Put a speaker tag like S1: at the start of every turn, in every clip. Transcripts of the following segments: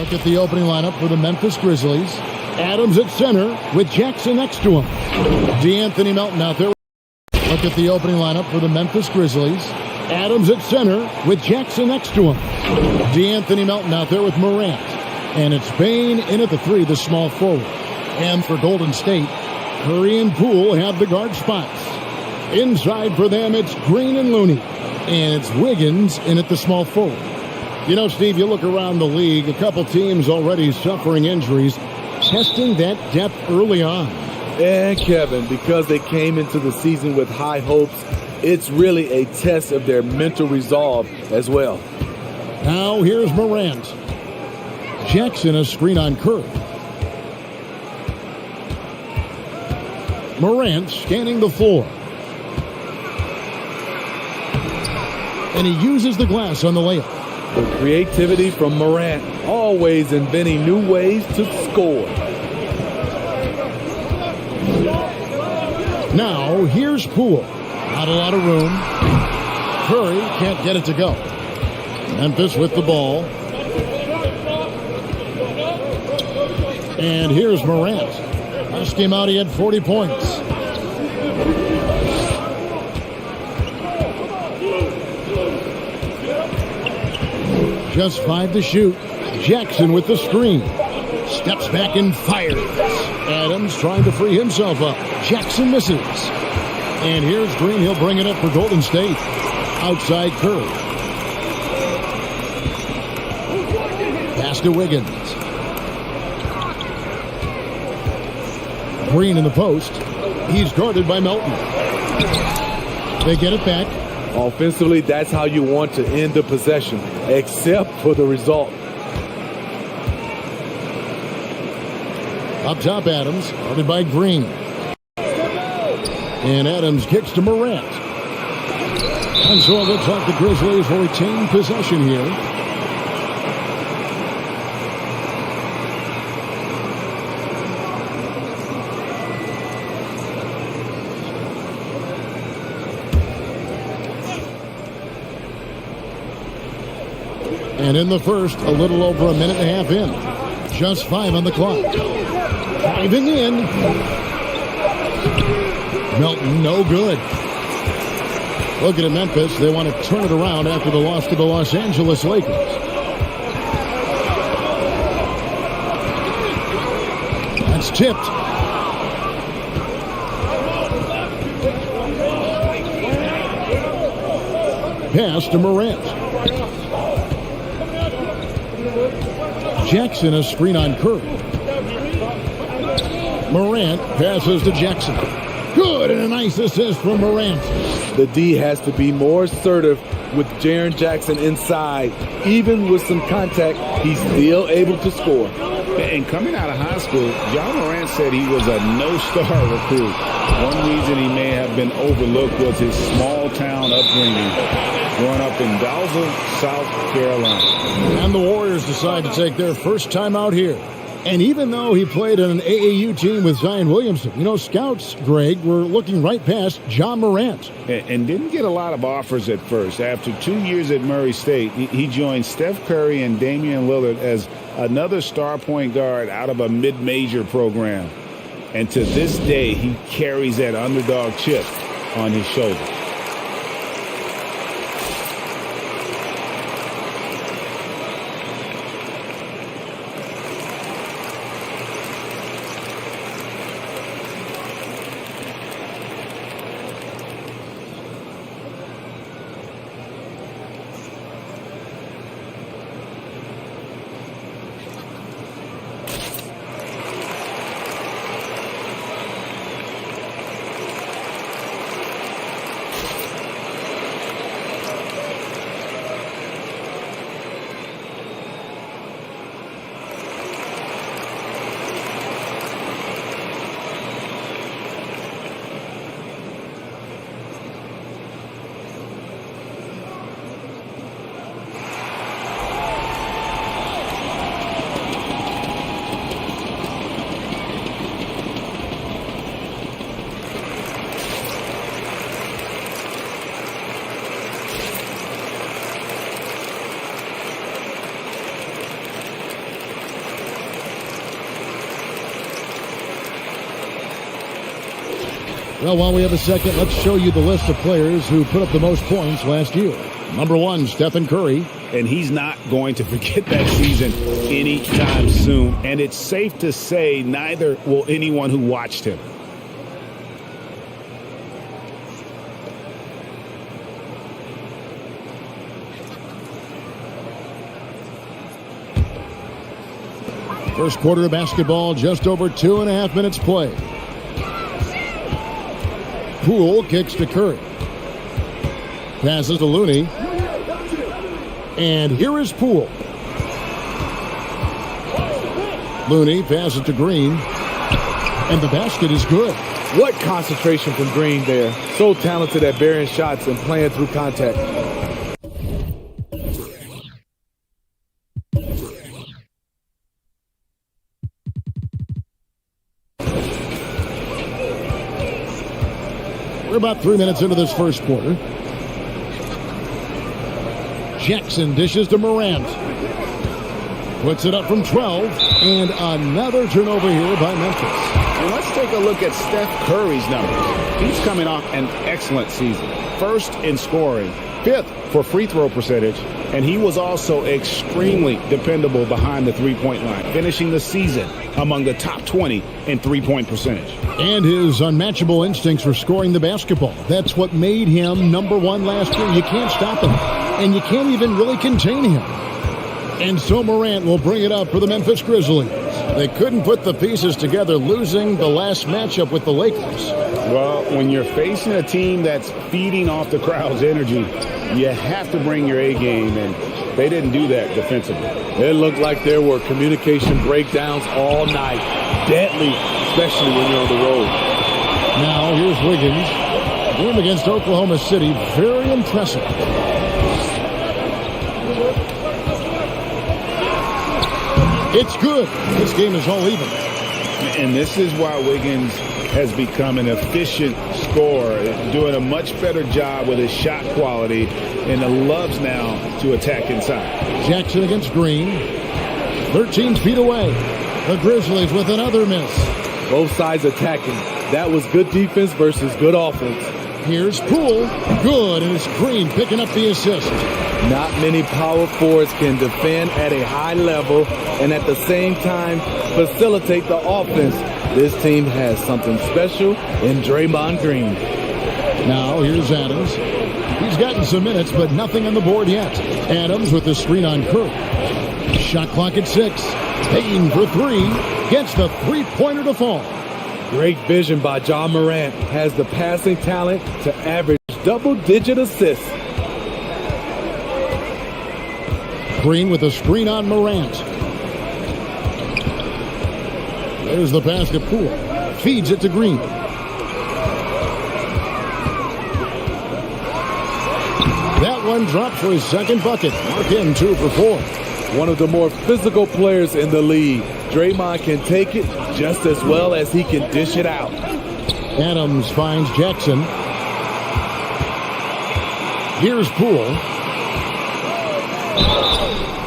S1: Look at the opening lineup for the Memphis Grizzlies. Adams at center with Jackson next to him. DeAnthony Melton out there. Look at the opening lineup for the Memphis Grizzlies. Adams at center with Jackson next to him. DeAnthony Melton out there with Morant. And it's Bane in at the 3, the small forward. And for Golden State, Curry and Poole have the guard spots. Inside for them, it's Green and Looney. And it's Wiggins in at the small forward. You know, Steve, you look around the league, a couple teams already suffering injuries, testing that depth early on.
S2: And, Kevin, because they came into the season with high hopes, it's really a test of their mental resolve as well.
S1: Now here's Morant. Jackson a screen on Curry. Morant scanning the floor. And he uses the glass on the layup.
S2: The creativity from Morant, always inventing new ways to score.
S1: Now here's Poole. Not a lot of room. Curry can't get it to go. Memphis with the ball. And here's Morant. Last game out, he had 40 points. Just 5 to shoot. Jackson with the screen. Steps back and fires. Adams trying to free himself up. Jackson misses. And here's Green. He'll bring it up for Golden State. Outside Curry. Pass to Wiggins. Green in the post. He's guarded by Melton. They get it back.
S2: Offensively, that's how you want to end the possession, except for the result.
S1: Up top, Adams, guarded by Green. And Adams kicks to Morant. And so it looks like the Grizzlies will retain possession here. And in the first, a little over a minute and a half in. Just 5 on the clock. Driving in. Melton, no good. Look at Memphis. They want to turn it around after the loss to the Los Angeles Lakers. That's tipped. Pass to Morant. Jackson a screen on Curry. Morant passes to Jackson. Good, and a nice assist from Morant.
S2: The D has to be more assertive with Jaren Jackson inside. Even with some contact, he's still able to score.
S3: And coming out of high school, John Morant said he was a no-star recruit. One reason he may have been overlooked was his small-town upbringing, growing up in Dallas, South Carolina.
S1: And the Warriors decide to take their first time out here. And even though he played on an AAU team with Zion Williamson, you know, scouts, Greg, were looking right past John Morant.
S3: And didn't get a lot of offers at first. After 2 years at Murray State, he joined Steph Curry and Damian Lillard as another star point guard out of a mid-major program. And to this day, he carries that underdog chip on his shoulder.
S1: Well, while we have a second, let's show you the list of players who put up the most points last year. Number 1, Stephen Curry.
S3: And he's not going to forget that season anytime soon. And it's safe to say neither will anyone who watched him.
S1: First quarter of basketball, just over 2.5 minutes played. Poole kicks to Curry. Passes to Looney. And here is Poole. Looney passes to Green. And the basket is good.
S2: What concentration from Green there. So talented at burying shots and playing through contact.
S1: We're about 3 minutes into this first quarter. Jackson dishes to Morant. Puts it up from 12. And another turnover here by Memphis.
S3: And let's take a look at Steph Curry's numbers. He's coming off an excellent season. First in scoring, 5th for free throw percentage, and he was also extremely dependable behind the three-point line, finishing the season among the top 20 in three-point percentage.
S1: And his unmatchable instincts for scoring the basketball. That's what made him number 1 last year. You can't stop him, and you can't even really contain him. And so Morant will bring it up for the Memphis Grizzlies. They couldn't put the pieces together, losing the last matchup with the Lakers.
S3: Well, when you're facing a team that's feeding off the crowd's energy, you have to bring your A game, and they didn't do that defensively.
S2: It looked like there were communication breakdowns all night. Deadly, especially when you're on the road.
S1: Now, here's Wiggins. Game against Oklahoma City, very impressive. It's good. This game is all even.
S3: And this is why Wiggins has become an efficient scorer, doing a much better job with his shot quality, and loves now to attack inside.
S1: Jackson against Green. 13 feet away. The Grizzlies with another miss.
S2: Both sides attacking. That was good defense versus good offense.
S1: Here's Poole. Good, and it's Green picking up the assist.
S2: Not many power forwards can defend at a high level and at the same time facilitate the offense. This team has something special in Draymond Green.
S1: Now here's Adams. He's gotten some minutes, but nothing on the board yet. Adams with the screen on Curry. Shot clock at 6. Payne for 3. Gets the three-pointer to fall.
S2: Great vision by John Morant. Has the passing talent to average double-digit assists.
S1: Green with a screen on Morant. There's the pass to Poole. Feeds it to Green. That one dropped for his second bucket. Mark in 2 for 4.
S2: One of the more physical players in the league. Draymond can take it just as well as he can dish it out.
S1: Adams finds Jackson. Here's Poole.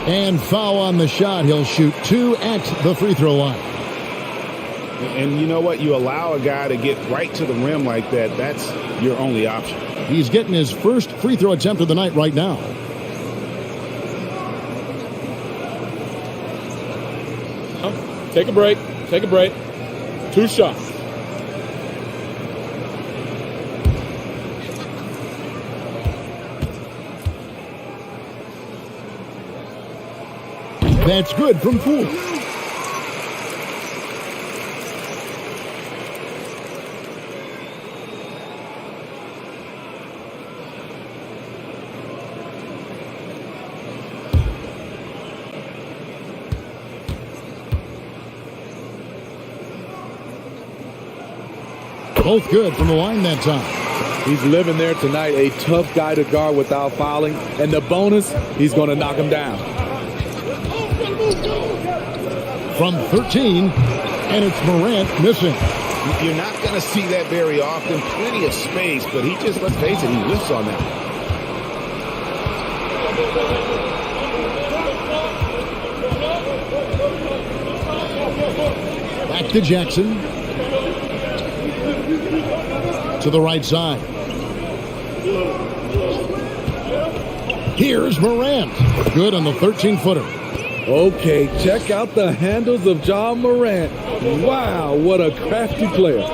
S1: And foul on the shot. He'll shoot 2 at the free throw line.
S3: And you know what? You allow a guy to get right to the rim like that, that's your only option.
S1: He's getting his first free throw attempt of the night right now.
S2: Take a break. Take a break. 2 shots.
S1: That's good from Poole. Both good from the line that time.
S2: He's living there tonight, a tough guy to guard without fouling. And the bonus, he's going to knock him down.
S1: From 13, and it's Morant missing.
S3: You're not going to see that very often. Plenty of space, but he just, let's face it, he whiffs on that.
S1: Back to Jackson. to the right side. Here's Morant. Good on the 13-footer.
S2: Okay, check out the handles of John Morant. Wow, what a crafty player.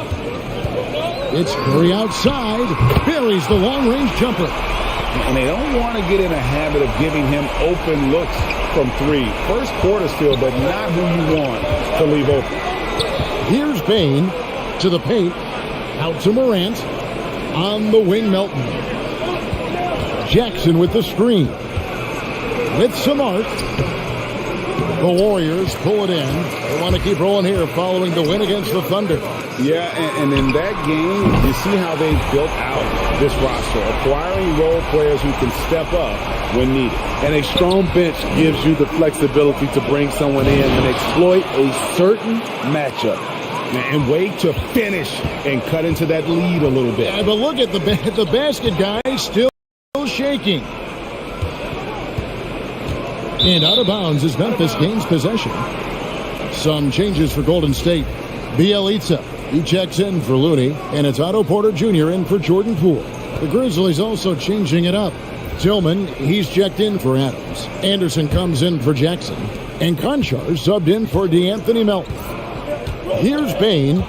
S1: It's Curry outside. Buries the long-range jumper.
S3: And they don't want to get in a habit of giving him open looks from three. First quarter still, but not who you want to leave open.
S1: Here's Bain to the paint. Out to Morant. On the wing, Melton. Jackson with the screen. With some arc. The Warriors pull it in. They want to keep rolling here following the win against the Thunder.
S3: Yeah, and in that game, you see how they've built out this roster, acquiring role players who can step up when needed.
S2: And a strong bench gives you the flexibility to bring someone in and exploit a certain matchup.
S3: And wait to finish and cut into that lead a little bit.
S1: Yeah, but look at the basket guy still shaking. And out of bounds as Memphis gains possession. Some changes for Golden State. Bielitsa, he checks in for Looney, and it's Otto Porter Jr. in for Jordan Poole. The Grizzlies also changing it up. Tillman, he's checked in for Adams. Anderson comes in for Jackson. And Conchar subbed in for DeAnthony Melton. Here's Bain.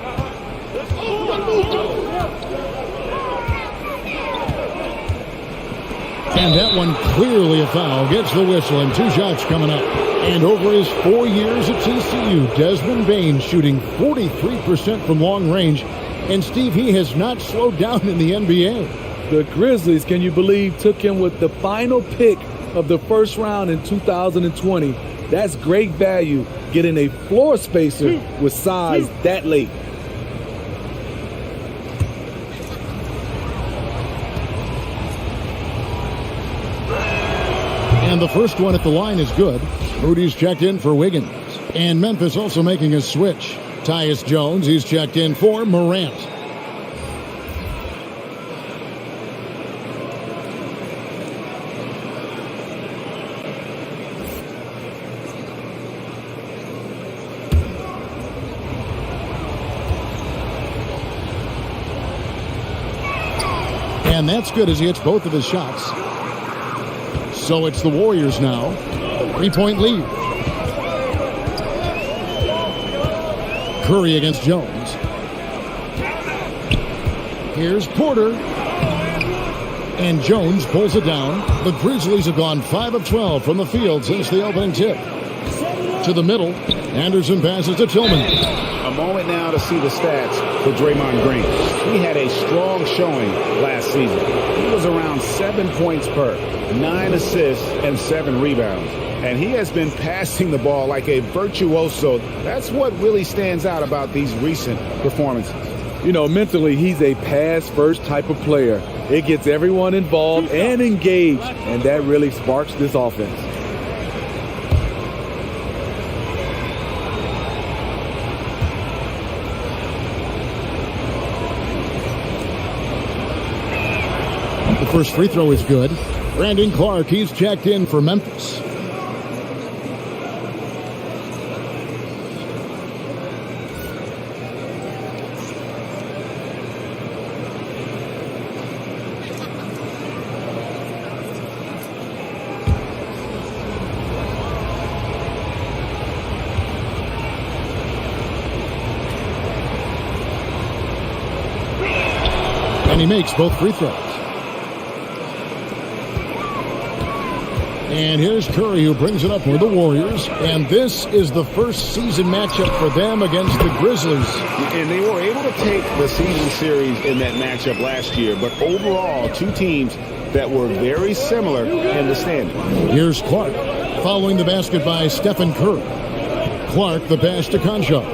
S1: And that one clearly a foul. Gets the whistle and 2 shots coming up. And over his 4 years at TCU, Desmond Bain shooting 43% from long range. And Steve, he has not slowed down in the NBA.
S2: The Grizzlies, can you believe, took him with the final pick of the first round in 2020. That's great value, getting a floor spacer with size that late.
S1: And the first one at the line is good. Rudy's checked in for Wiggins. And Memphis also making a switch. Tyus Jones, he's checked in for Morant. And that's good as he hits both of his shots. So it's the Warriors now. 3-point lead. Curry against Jones. Here's Porter. And Jones pulls it down. The Grizzlies have gone 5 of 12 from the field since the opening tip. To the middle. Anderson passes to Tillman.
S3: A moment now to see the stats for Draymond Green. He had a strong showing last season. He was around 7 points per, 9 assists, and 7 rebounds. And he has been passing the ball like a virtuoso. That's what really stands out about these recent performances.
S2: You know, mentally, he's a pass-first type of player. It gets everyone involved and engaged, and that really sparks this offense.
S1: The first free throw is good. Brandon Clark, he's checked in for Memphis. And he makes both free throws. And here's Curry, who brings it up for the Warriors. And this is the first season matchup for them against the Grizzlies.
S3: And they were able to take the season series in that matchup last year. But overall, two teams that were very similar in the standings.
S1: Here's Clark, following the basket by Stephen Curry. Clark, the pass to Conchar.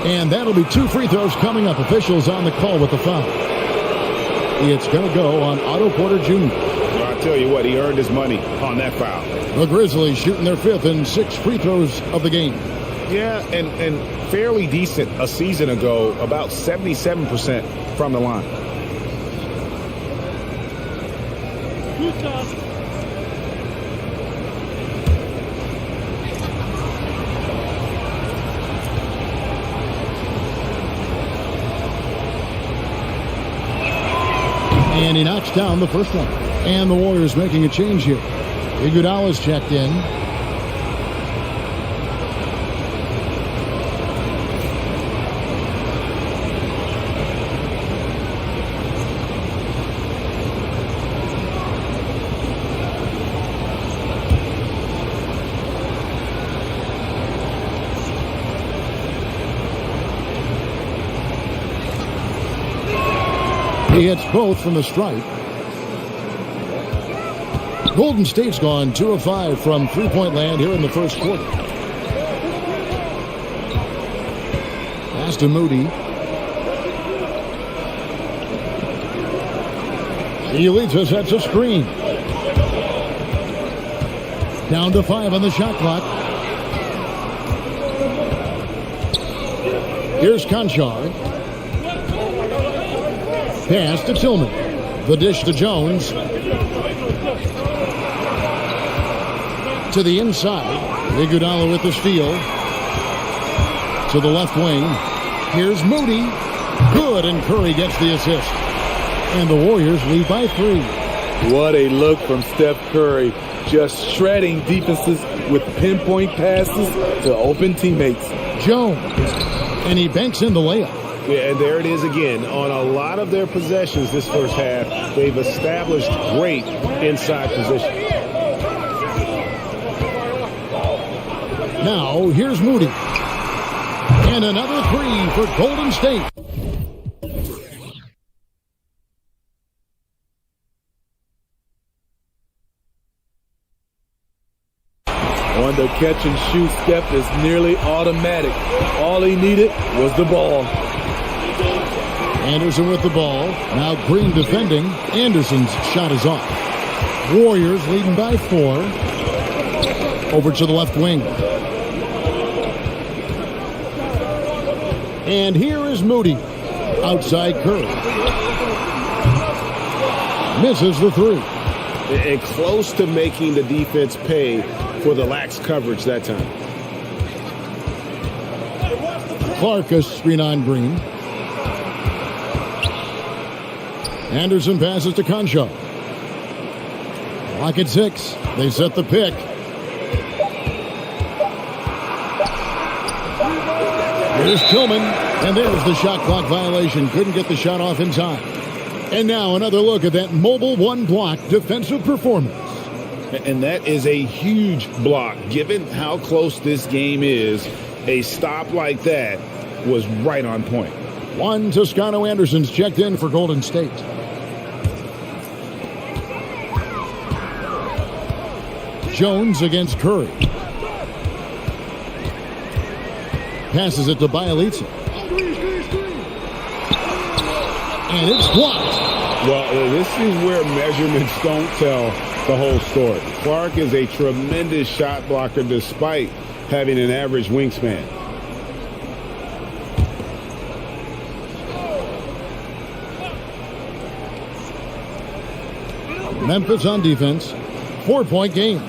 S1: And that'll be 2 free throws coming up. Officials on the call with the foul. It's going to go on Otto Porter Jr.
S3: Well, I tell you what, he earned his money on that foul.
S1: The Grizzlies shooting their 5th and 6th free throws of the game.
S3: Yeah, and fairly decent a season ago, about 77% from the line.
S1: And he knocks down the first one. And the Warriors making a change here. Iguodala's checked in. He hits both from the stripe. Golden State's gone 2 of 5 from three-point land here in the first quarter. Pass to Moody. Elitsa sets a screen. Down to 5 on the shot clock. Here's Conchar. Pass to Tillman. The dish to Jones. To the inside. Iguodala with the steal. To the left wing. Here's Moody. Good, and Curry gets the assist. And the Warriors lead by 3.
S2: What a look from Steph Curry. Just shredding defenses with pinpoint passes to open teammates.
S1: Jones. And he banks in the layup.
S3: Yeah, and there it is again. On a lot of their possessions this first half, they've established great inside position.
S1: Now, here's Moody. And another 3 for Golden State.
S2: On the catch and shoot, Steph is nearly automatic. All he needed was the ball.
S1: Anderson with the ball. Now Green defending. Anderson's shot is off. Warriors leading by 4. Over to the left wing. And here is Moody. Outside Curry. Misses the 3.
S3: And close to making the defense pay for the lax coverage that time.
S1: Clark a screen on Green. Anderson passes to Conchar. Clock at 6. They set the pick. Here's Tillman. And there's the shot clock violation. Couldn't get the shot off in time. And now another look at that mobile one-block defensive performance.
S3: And that is a huge block. Given how close this game is, a stop like that was right on point.
S1: One Toscano Anderson's checked in for Golden State. Jones against Curry. Passes it to Bielitsa. And it's blocked.
S3: Well, this is where measurements don't tell the whole story. Clark is a tremendous shot blocker despite having an average wingspan.
S1: Memphis on defense. 4-point game.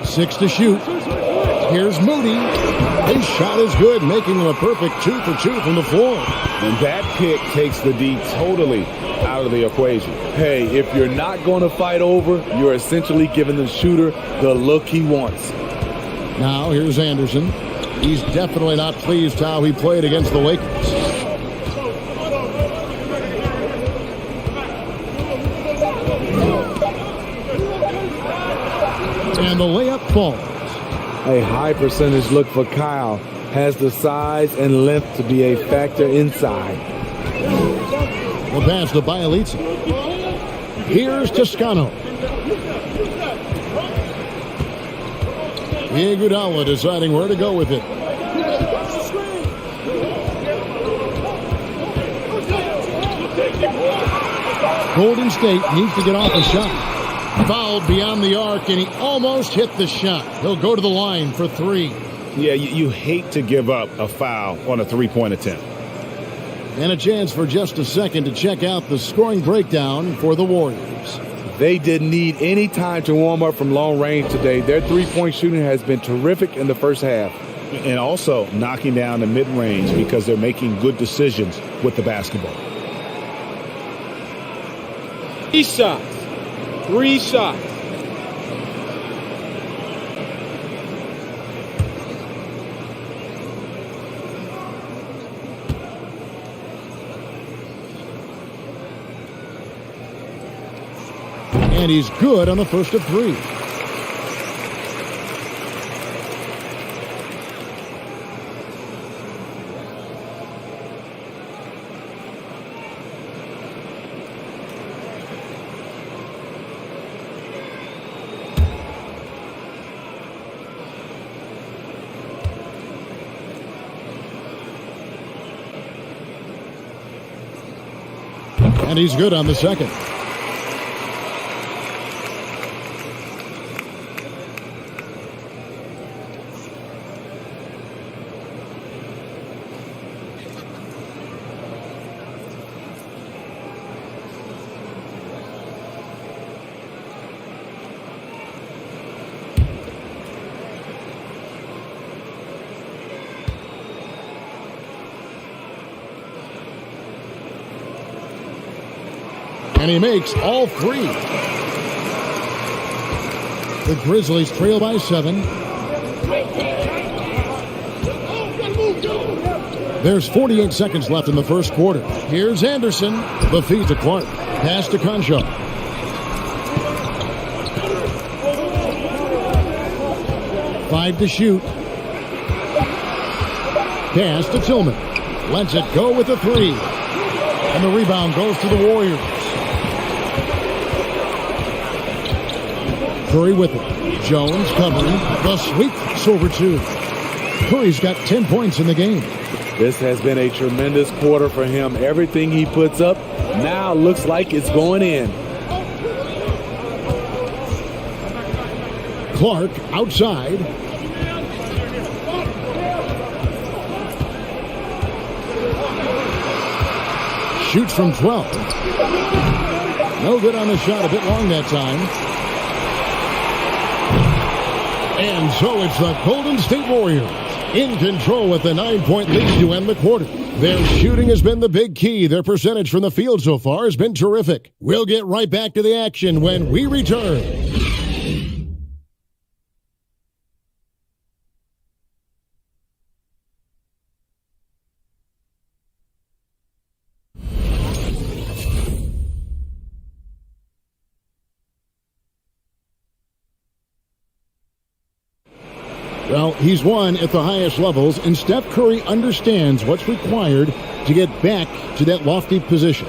S1: 6 to shoot. Here's Moody. His shot is good, making him a perfect 2 for 2 from the floor.
S3: And that pick takes the D totally out of the equation.
S2: Hey, if you're not going to fight over, you're essentially giving the shooter the look he wants.
S1: Now here's Anderson. He's definitely not pleased how he played against the Lakers. And the layup falls.
S2: A high percentage look for Kyle. Has the size and length to be a factor inside.
S1: The pass to Bielitsa. Here's Toscano. Iguodala deciding where to go with it. Golden State needs to get off a shot. Fouled beyond the arc, and he almost hit the shot. He'll go to the line for 3.
S3: Yeah, you hate to give up a foul on a three-point attempt.
S1: And a chance for just a second to check out the scoring breakdown for the Warriors.
S2: They didn't need any time to warm up from long range today. Their three-point shooting has been terrific in the first half.
S3: And also knocking down the mid-range because they're making good decisions with the basketball.
S4: Three shots.
S1: And he's good on the first of three. And he's good on the second. And he makes all three. The Grizzlies trail by 7. There's 48 seconds left in the first quarter. Here's Anderson. The feed to Clark. Pass to Concho. Five to shoot. Pass to Tillman. Lets it go with the three. And the rebound goes to the Warriors. Curry with it. Jones covering. The sweep. It's over 2. Curry's got 10 points in the game.
S2: This has been a tremendous quarter for him. Everything he puts up now looks like it's going in.
S1: Clark outside. Shoots from 12. No good on the shot. A bit long that time. And so it's the Golden State Warriors in control with the 9-point lead to end the quarter. Their shooting has been the big key. Their percentage from the field so far has been terrific. We'll get right back to the action when we return. Well, he's won at the highest levels, and Steph Curry understands what's required to get back to that lofty position.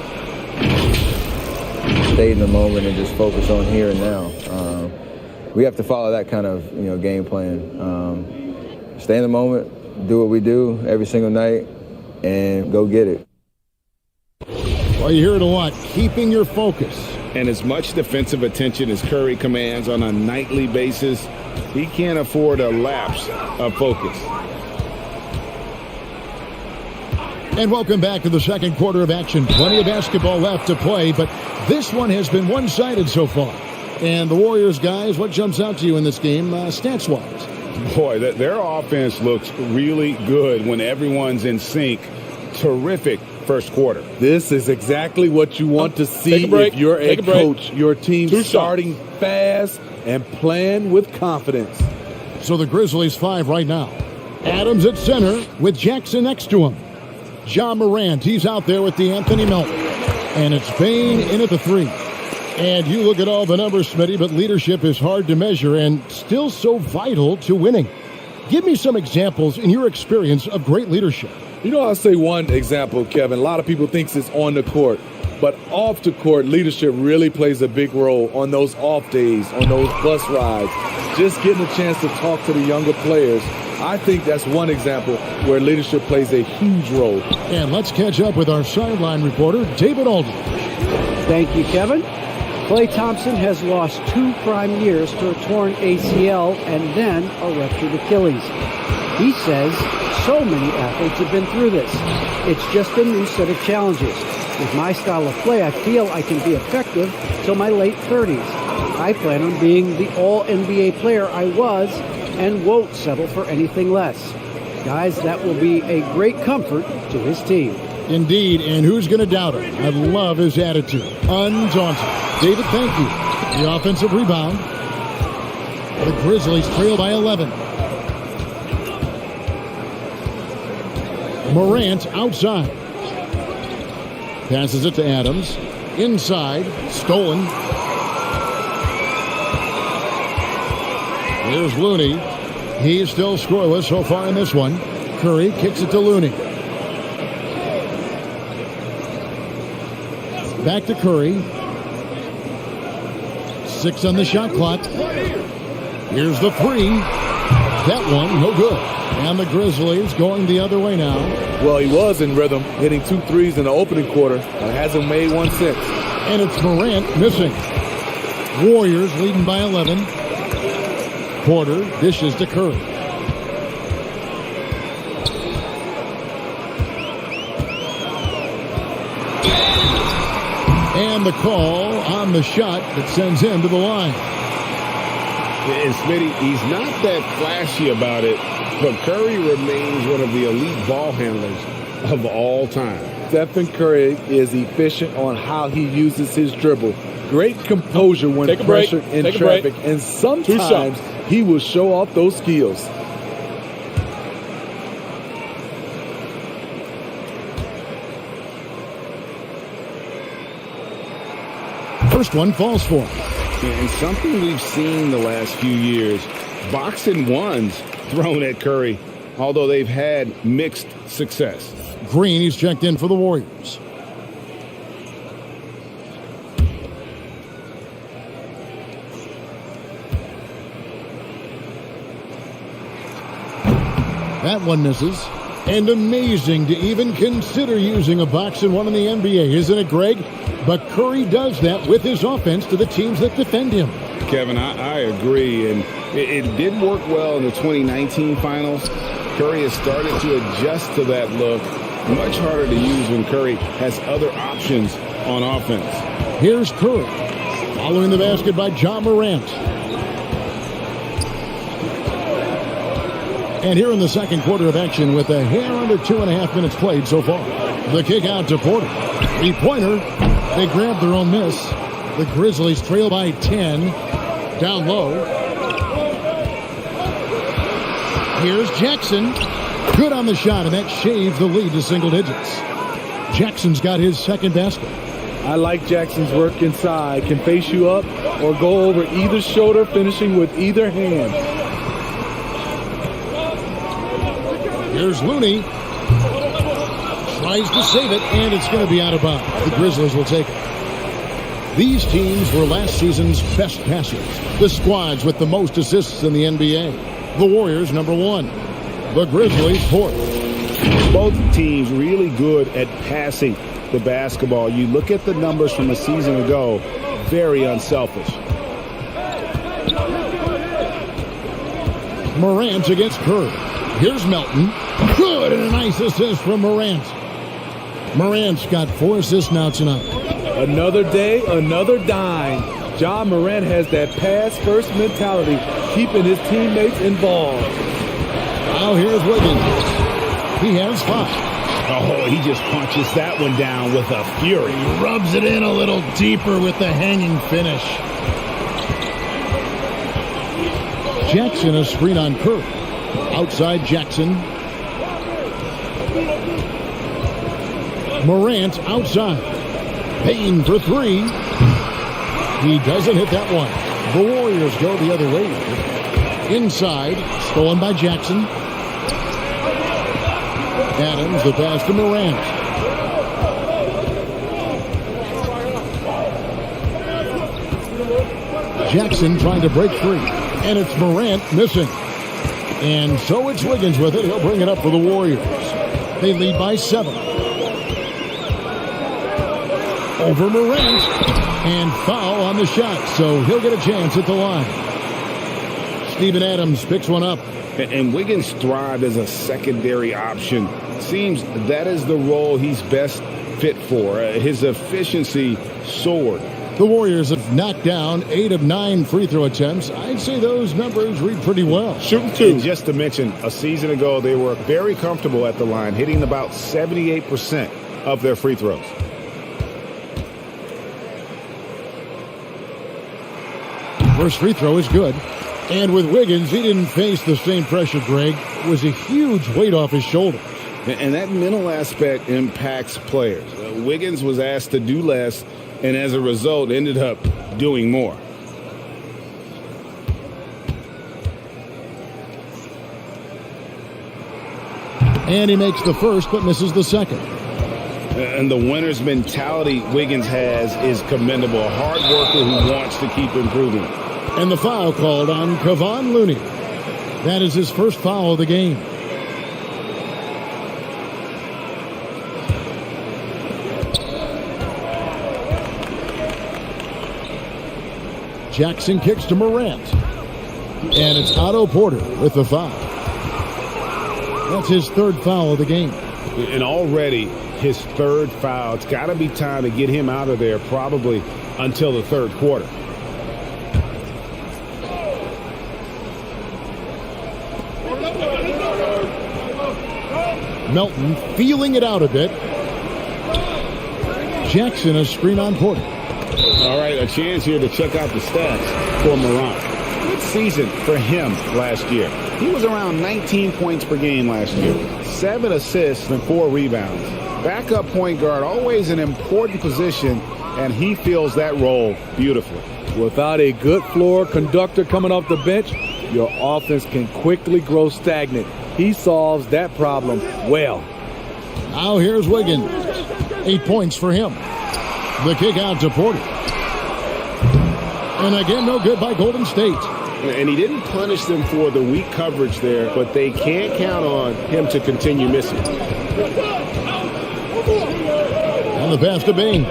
S5: Stay in the moment and just focus on here and now. We have to follow that kind of game plan. Stay in the moment, do what we do every single night, and go get it.
S1: Well, you hear it a lot, keeping your focus.
S3: And as much defensive attention as Curry commands on a nightly basis, he can't afford a lapse of focus.
S1: And welcome back to the second quarter of action. Plenty of basketball left to play, but this one has been one-sided so far. And the Warriors, guys, what jumps out to you in this game, stats-wise?
S3: Boy, their offense looks really good when everyone's in sync. Terrific first quarter.
S2: This is exactly what you want to see if you're a coach. Your team starting fast and playing with confidence.
S1: So the Grizzlies 5 right now. Adams at center with Jackson next to him. John Morant, he's out there with D'Anthony Melton. And it's Bane in at the 3. And you look at all the numbers, Smitty, but leadership is hard to measure and still so vital to winning. Give me some examples in your experience of great leadership.
S2: I'll say one example, Kevin. A lot of people think it's on the court. But off the court, leadership really plays a big role on those off days, on those bus rides. Just getting a chance to talk to the younger players. I think that's one example where leadership plays a huge role.
S1: And let's catch up with our sideline reporter, David Aldridge.
S6: Thank you, Kevin. Klay Thompson has lost 2 prime years to a torn ACL and then a ruptured Achilles. He says so many athletes have been through this. It's just a new set of challenges. With my style of play, I feel I can be effective till my late 30s. I plan on being the all-NBA player I was and won't settle for anything less. Guys, that will be a great comfort to his team.
S1: Indeed, and who's going to doubt him? I love his attitude. Undaunted. David, thank you. The offensive rebound. The Grizzlies trail by 11. Morant outside. Passes it to Adams. Inside. Stolen. Here's Looney. He's still scoreless so far in this one. Curry kicks it to Looney. Back to Curry. 6 on the shot clock. Here's the three. That one, no good. And the Grizzlies going the other way now.
S2: Well, he was in rhythm, hitting 2 threes in the opening quarter, but hasn't made one since.
S1: And it's Morant missing. Warriors leading by 11. Porter dishes to Curry. And the call on the shot that sends him to the line.
S3: And Smitty, he's not that flashy about it, but Curry remains one of the elite ball handlers of all time.
S2: Stephen Curry is efficient on how he uses his dribble. Great composure when pressured in traffic, and sometimes he will show off those skills.
S1: First one falls for him.
S3: And something we've seen the last few years, boxing ones thrown at Curry, although they've had mixed success.
S1: Green, he's checked in for the Warriors. That one misses. And amazing to even consider using a boxing one in the NBA, isn't it, Greg? But Curry does that with his offense to the teams that defend him.
S3: Kevin, I agree, and it did work well in the 2019 finals. Curry has started to adjust to that look. Much harder to use when Curry has other options on offense.
S1: Here's Curry, following the basket by Ja Morant. And here in the second quarter of action with a hair under 2.5 minutes played so far. The kick out to Porter. 3-pointer. They grab their own miss. The Grizzlies trail by 10. Down low. Here's Jackson. Good on the shot, and that shaves the lead to single digits. Jackson's got his second basket.
S2: I like Jackson's work inside. Can face you up or go over either shoulder, finishing with either hand.
S1: Here's Looney. Tries to save it, and it's going to be out of bounds. The Grizzlies will take it. These teams were last season's best passers. The squads with the most assists in the NBA. The Warriors, number 1. The Grizzlies, 4th.
S3: Both teams really good at passing the basketball. You look at the numbers from a season ago, very unselfish.
S1: Morant against Curry. Here's Melton. Good, and a nice assist from Morant. Morant's got 4 assists now tonight.
S2: Another day, another dime. Ja Morant has that pass-first mentality, keeping his teammates involved.
S1: Now here's Wiggins. He has 5.
S3: Oh, he just punches that one down with a fury.
S1: He rubs it in a little deeper with the hanging finish. Jackson, a screen on Curry. Outside Jackson. Morant outside. Payne for 3. He doesn't hit that one. The Warriors go the other way. Inside. Stolen by Jackson. Adams, the pass to Morant. Jackson trying to break free. And it's Morant missing. And so it's Wiggins with it. He'll bring it up for the Warriors. They lead by 7. Over Morant. And foul on the shot. So he'll get a chance at the line. Steven Adams picks one up.
S3: And Wiggins thrived as a secondary option. Seems that is the role he's best fit for. His efficiency soared.
S1: The Warriors have knocked down 8 of 9 free throw attempts. I'd say those numbers read pretty well.
S3: Shooting 2. And just to mention, a season ago, they were very comfortable at the line, hitting about 78% of their free throws.
S1: First free throw is good. And with Wiggins, he didn't face the same pressure, Greg. It was a huge weight off his shoulders.
S3: And that mental aspect impacts players. Wiggins was asked to do less, and as a result, ended up doing more.
S1: And he makes the first, but misses the second.
S3: And the winner's mentality Wiggins has is commendable. A hard worker who wants to keep improving.
S1: And the foul called on Kevon Looney. That is his first foul of the game. Jackson kicks to Morant. And it's Otto Porter with the foul. That's his third foul of the game.
S3: And already his third foul. It's got to be time to get him out of there probably until the third quarter.
S1: Melton feeling it out a bit. Jackson a screen on Porter.
S3: All right, a chance here to check out the stats for Morant. Good season for him last year. He was around 19 points per game last year, 7 assists and 4 rebounds. Backup point guard, always an important position, and he fills that role beautifully.
S2: Without a good floor conductor coming off the bench, your offense can quickly grow stagnant. He solves that problem well.
S1: Now here's Wiggins. 8 points for him. The kick out to Porter. And again, no good by Golden State.
S3: And he didn't punish them for the weak coverage there, but they can't count on him to continue missing.
S1: And the pass to Bing.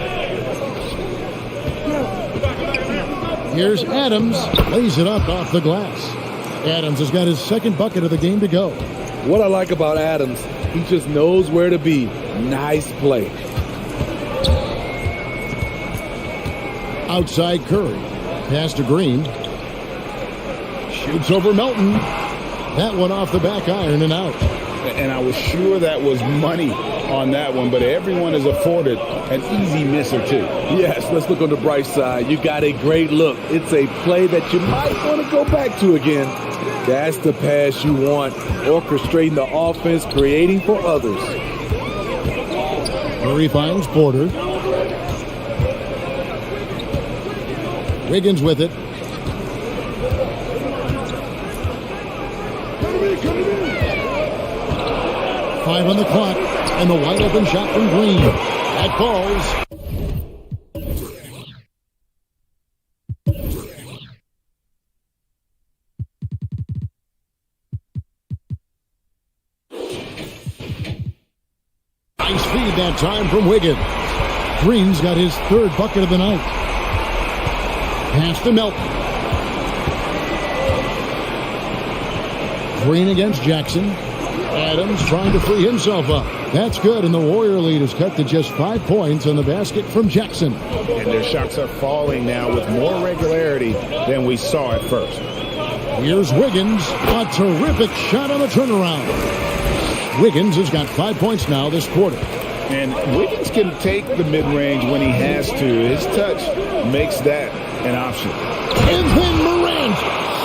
S1: Here's Adams. Lays it up off the glass. Adams has got his second bucket of the game to go.
S2: What I like about Adams, he just knows where to be. Nice play.
S1: Outside Curry. Pass to Green. Shoots over Melton. That one off the back iron and out.
S3: And I was sure that was money on that one, but everyone is afforded an easy miss or two.
S2: Yes, let's look on the bright side. You got a great look. It's a play that you might want to go back to again. That's the pass you want. Orchestrating the offense, creating for others.
S1: Curry finds Porter. Wiggins with it. Five on the clock, and the wide open shot from Green. That falls. Nice feed that time from Wiggins. Green's got his third bucket of the night. Pass to Melton. Green against Jackson. Adams trying to free himself up. That's good, and the Warrior lead is cut to just 5 points on the basket from Jackson.
S3: And their shots are falling now with more regularity than we saw at first.
S1: Here's Wiggins. A terrific shot on the turnaround. Wiggins has got 5 points now this quarter.
S3: And Wiggins can take the mid-range when he has to. His touch makes that an option.
S1: And then Morant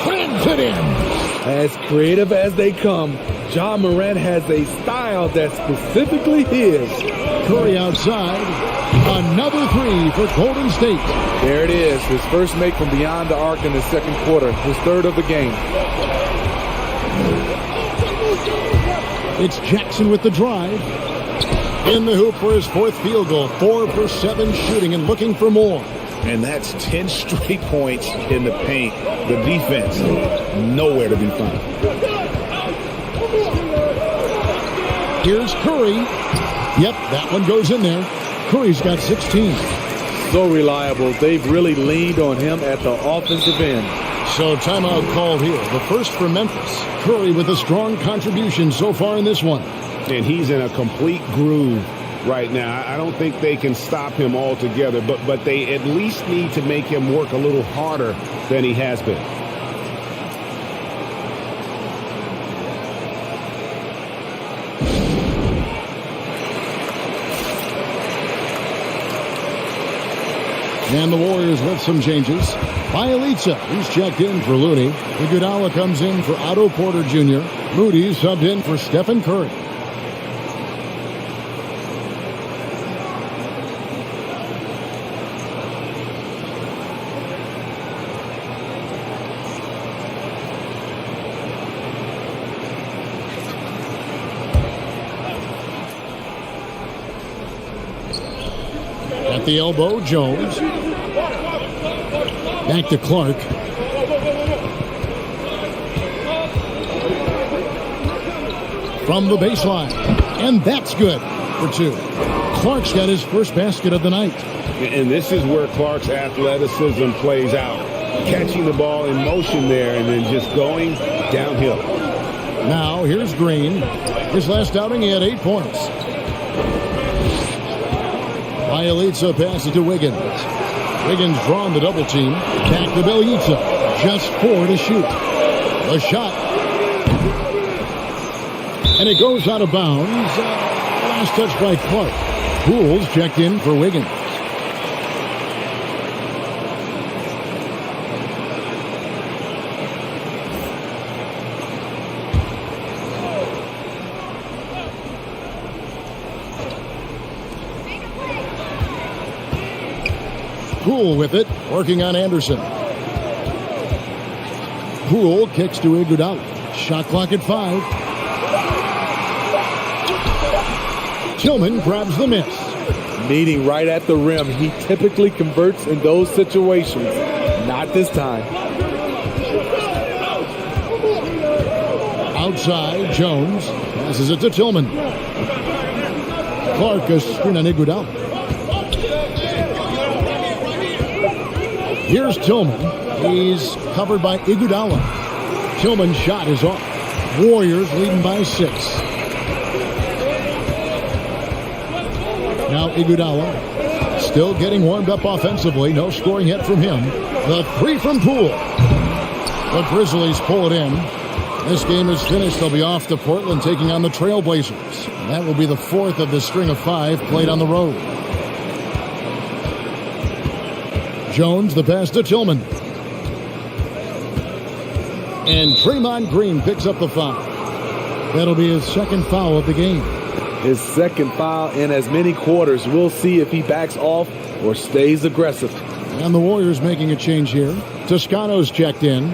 S1: slams it in.
S2: As creative as they come, Ja Morant has a style that's specifically his.
S1: Curry outside. Another three for Golden State.
S2: There it is. His first make from beyond the arc in the second quarter. His third of the game.
S1: It's Jackson with the drive. In the hoop for his fourth field goal. 4 for 7 shooting and looking for more.
S3: And that's 10 straight points in the paint. The defense, nowhere to be found.
S1: Here's Curry. Yep, that one goes in there. Curry's got 16.
S2: So reliable. They've really leaned on him at the offensive end.
S1: So timeout called here. The first for Memphis. Curry with a strong contribution so far in this one.
S3: And he's in a complete groove right now. I don't think they can stop him altogether, but they at least need to make him work a little harder than he has been.
S1: And the Warriors with some changes. Bielitsa, he's checked in for Looney. Iguodala comes in for Otto Porter Jr. Moody subbed in for Stephen Curry. At the elbow, Jones. Back to Clark. From the baseline. And that's good for two. Clark's got his first basket of the night.
S3: And this is where Clark's athleticism plays out. Catching the ball in motion there and then just going downhill.
S1: Now, here's Green. His last outing, he had 8 points. Bielitsa passes to Wiggins. Wiggins drawn the double team. Back to Bielitsa. Just 4 to shoot. The shot. And it goes out of bounds. Last touch by Clark. Poole's checked in for Wiggins. Poole with it, working on Anderson. Poole kicks to Iguodala. Shot clock at 5. Tillman grabs the miss.
S2: Meeting right at the rim. He typically converts in those situations. Not this time.
S1: Outside, Jones passes it to Tillman. Clark a screen on Iguodala. Here's Tillman. He's covered by Iguodala. Tillman's shot is off. Warriors leading by 6. Now Iguodala still getting warmed up offensively. No scoring yet from him. The 3 from Poole. The Grizzlies pull it in. This game is finished. They'll be off to Portland taking on the Trailblazers. That will be the 4th of the string of 5 played on the road. Jones, the pass to Tillman. And Draymond Green picks up the foul. That'll be his second foul of the game.
S2: His second foul in as many quarters. We'll see if he backs off or stays aggressive.
S1: And the Warriors making a change here. Toscano's checked in.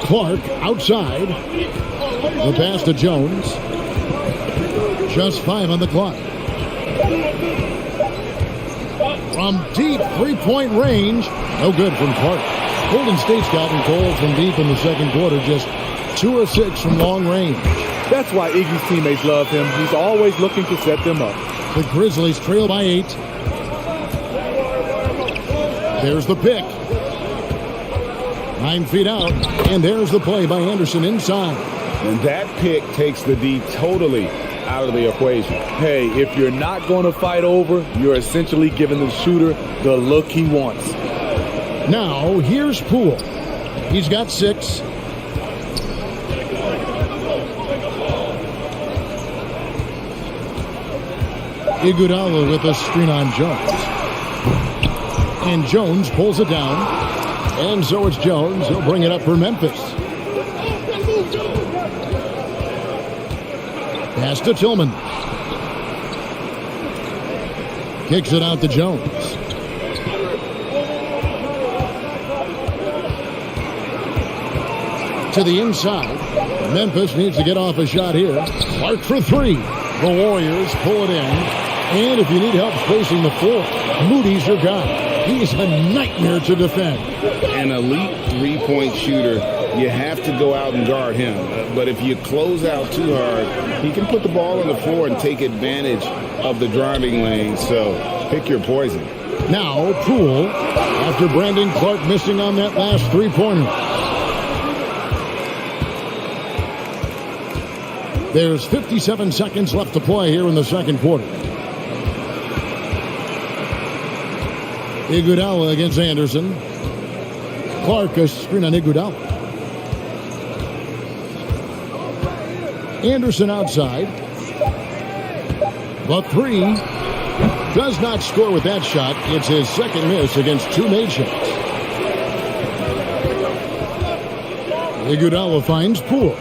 S1: Clark outside. The pass to Jones. Just 5 on the clock. From deep 3-point range. No good from Clark. Golden State's gotten cold from deep in the second quarter. Just 2 of 6 from long range.
S2: That's why Iggy's teammates love him. He's always looking to set them up.
S1: The Grizzlies trail by 8. There's the pick. 9 feet out, and there's the play by Anderson inside.
S3: And that pick takes the D totally out of the equation.
S2: Hey, if you're not going to fight over, you're essentially giving the shooter the look he wants.
S1: Now, here's Poole. He's got 6. Iguodala with a screen on Jones. And Jones pulls it down. And so it's Jones. He'll bring it up for Memphis. Pass to Tillman. Kicks it out to Jones. To the inside. Memphis needs to get off a shot here. Clark for 3. The Warriors pull it in. And if you need help spacing the floor, Moody's your guy. He's a nightmare to defend.
S3: An elite 3-point shooter, you have to go out and guard him. But if you close out too hard, he can put the ball on the floor and take advantage of the driving lane. So pick your poison.
S1: Now Poole, after Brandon Clark missing on that last 3-pointer. There's 57 seconds left to play here in the second quarter. Iguodala against Anderson. Clark a screen on Iguodala. Anderson outside. The three does not score with that shot. It's his second miss against two made shots. Iguodala finds Poole.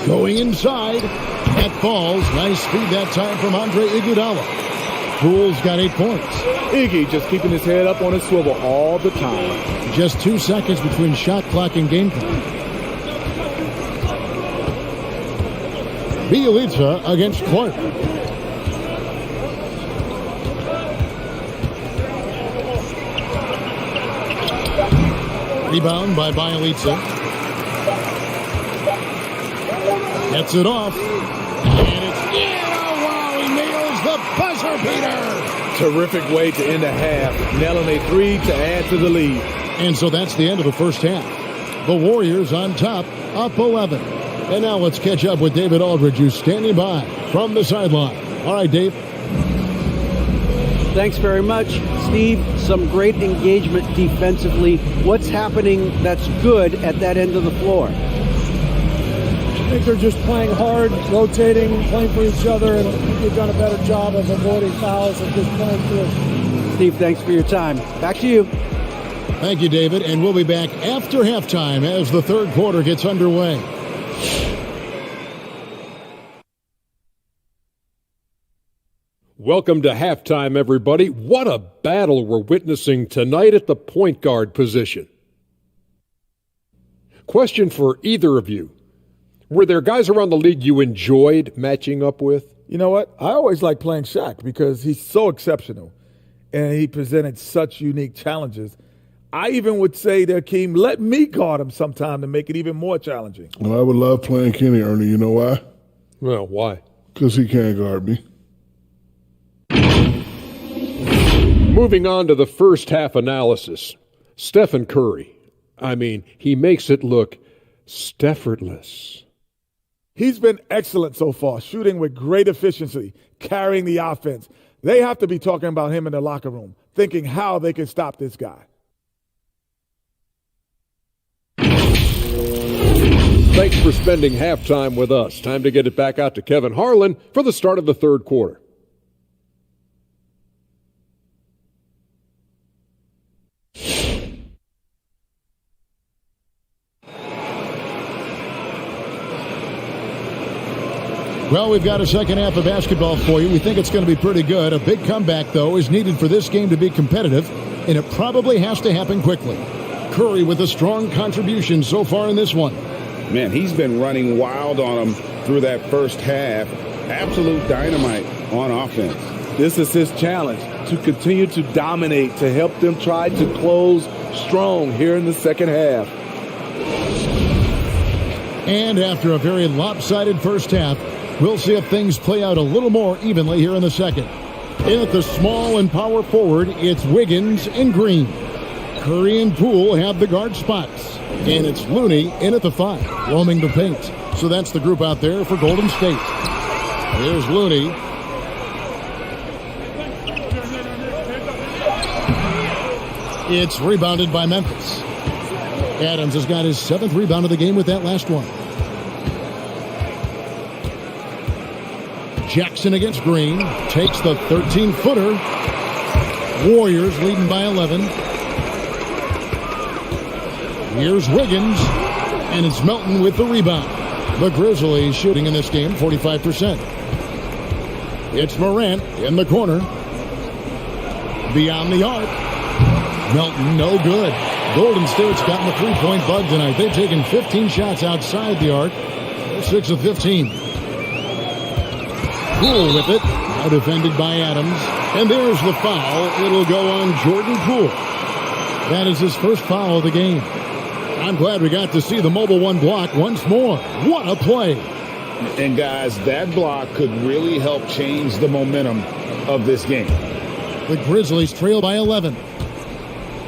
S1: Going inside. That falls. Nice speed that time from Andre Iguodala. Poole's got 8 points.
S2: Iggy just keeping his head up on his swivel all the time.
S1: Just 2 seconds between shot clock and game time. Bielitsa against Clark. Rebound by Bielitsa. Gets it off. And it's in. Oh, wow, he nails the buzzer beater.
S2: Terrific way to end a half. Nailing a three to add to the lead.
S1: And so that's the end of the first half. The Warriors on top, up 11. And now let's catch up with David Aldridge, who's standing by from the sideline. All right, Dave.
S6: Thanks very much, Steve. Some great engagement defensively. What's happening that's good at that end of the floor?
S4: I think they're just playing hard, rotating, playing for each other, and I think they've done a better job of avoiding fouls and just playing through.
S6: Steve, thanks for your time. Back to you.
S1: Thank you, David. And we'll be back after halftime as the third quarter gets underway.
S7: Welcome to halftime, everybody. What a battle we're witnessing tonight at the point guard position. Question for either of you. Were there guys around the league you enjoyed matching up with?
S8: You know what? I always like playing Shaq because he's so exceptional and he presented such unique challenges. I even would say to Akeem, let me guard him sometime to make it even more challenging.
S9: Well, I would love playing Kenny, Ernie. You know why?
S7: Well, why?
S9: Because he can't guard me.
S7: Moving on to the first half analysis. Stephen Curry. I mean, he makes it look Steffortless.
S8: He's been excellent so far, shooting with great efficiency, carrying the offense. They have to be talking about him in the locker room, thinking how they can stop this guy.
S7: Thanks for spending halftime with us. Time to get it back out to Kevin Harlan for the start of the third quarter.
S1: Well, we've got a second half of basketball for you. We think it's going to be pretty good. A big comeback, though, is needed for this game to be competitive, and it probably has to happen quickly. Curry with a strong contribution so far in this one.
S3: Man, he's been running wild on them through that first half. Absolute dynamite on offense.
S2: This is his challenge, to continue to dominate, to help them try to close strong here in the second half.
S1: And after a very lopsided first half, we'll see if things play out a little more evenly here in the second. In at the small and power forward, it's Wiggins and Green. Curry and Poole have the guard spots. And it's Looney in at the 5, roaming the paint. So that's the group out there for Golden State. Here's Looney. It's rebounded by Memphis. Adams has got his 7th rebound of the game with that last one. Jackson against Green. Takes the 13-footer. Warriors leading by 11. Here's Wiggins. And it's Melton with the rebound. The Grizzlies shooting in this game 45%. It's Morant in the corner. Beyond the arc. Melton, no good. Golden State's gotten the three-point bug tonight. They've taken 15 shots outside the arc. They're 6 of 15. Poole with it. Now defended by Adams. And there's the foul. It'll go on Jordan Poole. That is his first foul of the game. I'm glad we got to see the mobile one block once more. What a play.
S3: And guys, that block could really help change the momentum of this game.
S1: The Grizzlies trail by 11.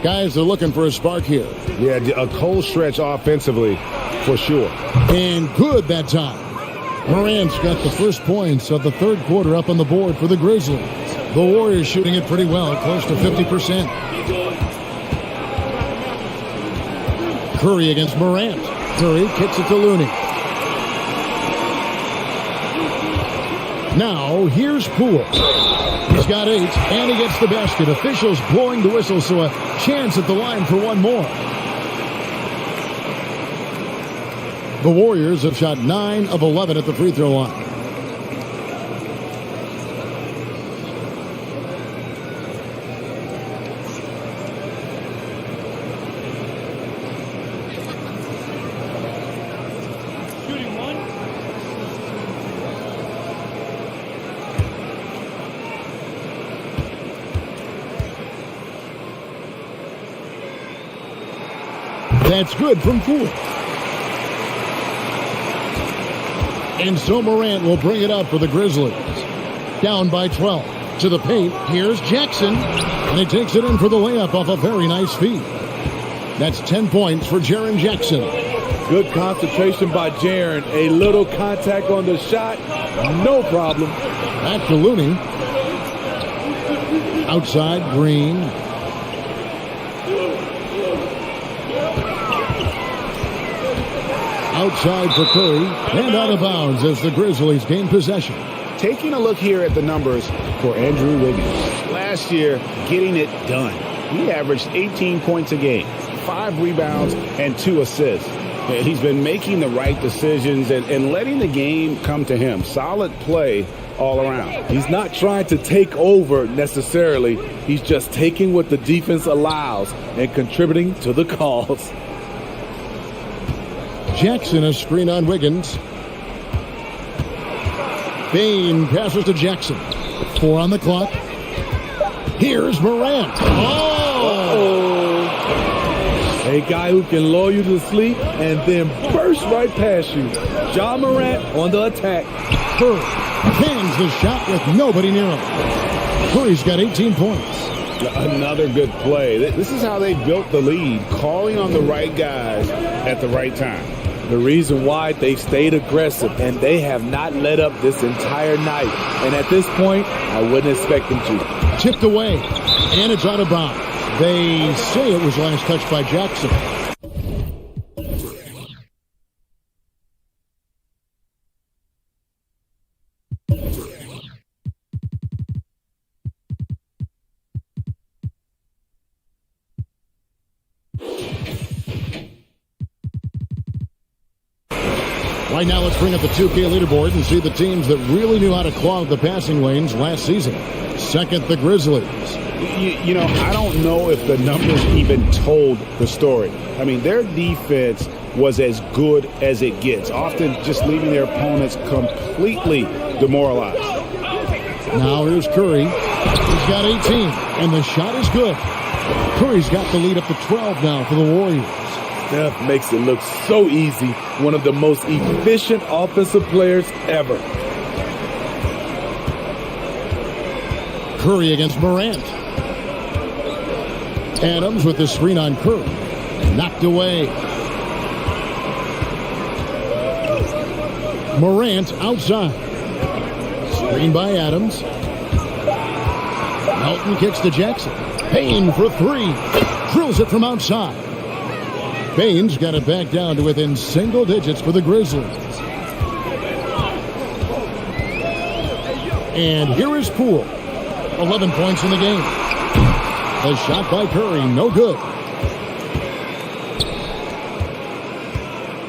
S1: Guys, they're looking for a spark here.
S3: Yeah, a cold stretch offensively, for sure.
S1: And good that time. Morant's got the first points of the third quarter up on the board for the Grizzlies. The Warriors shooting it pretty well, close to 50%. Curry against Morant. Curry kicks it to Looney. Now, here's Poole. He's got 8, and he gets the basket. Officials blowing the whistle, so a chance at the line for one more. The Warriors have shot 9 of 11 at the free throw line. That's good from Poole. And so Morant will bring it up for the Grizzlies. Down by 12. To the paint. Here's Jackson. And he takes it in for the layup off a very nice feed. That's 10 points for Jaren Jackson.
S2: Good concentration by Jaren. A little contact on the shot. No problem.
S1: Back to Looney. Outside, Green. Outside for Curry, and out of bounds as the Grizzlies gain possession.
S3: Taking a look here at the numbers for Andrew Wiggins. Last year, getting it done. He averaged 18 points a game, 5 rebounds, and 2 assists. He's been making the right decisions and letting the game come to him. Solid play all around.
S2: He's not trying to take over necessarily. He's just taking what the defense allows and contributing to the calls.
S1: Jackson, a screen on Wiggins. Bane passes to Jackson. 4 on the clock. Here's Morant.
S2: A guy who can lull you to sleep and then burst right past you. Ja Morant on the attack.
S1: Curry hangs the shot with nobody near him. Curry's got 18 points.
S3: Another good play. This is how they built the lead, calling on the right guys at the right time.
S2: The reason why they stayed aggressive, and they have not let up this entire night. And at this point, I wouldn't expect them to.
S1: Tipped away, and it's out of bounds. They say it was last touched by Jackson. Right now, let's bring up the 2K leaderboard and see the teams that really knew how to clog the passing lanes last season. Second, the Grizzlies.
S3: You know, I don't know if the numbers even told the story. I mean, their defense was as good as it gets, often just leaving their opponents completely demoralized.
S1: Now here's Curry. He's got 18, and the shot is good. Curry's got the lead up to 12 now for the Warriors.
S2: Steph makes it look so easy. One of the most efficient offensive players ever.
S1: Curry against Morant. Adams with the screen on Curry. Knocked away. Morant outside. Screen by Adams. Melton kicks to Jackson. Payne for 3. Drills it from outside. Bane's got it back down to within single digits for the Grizzlies. And here is Poole. 11 points in the game. The shot by Curry, no good.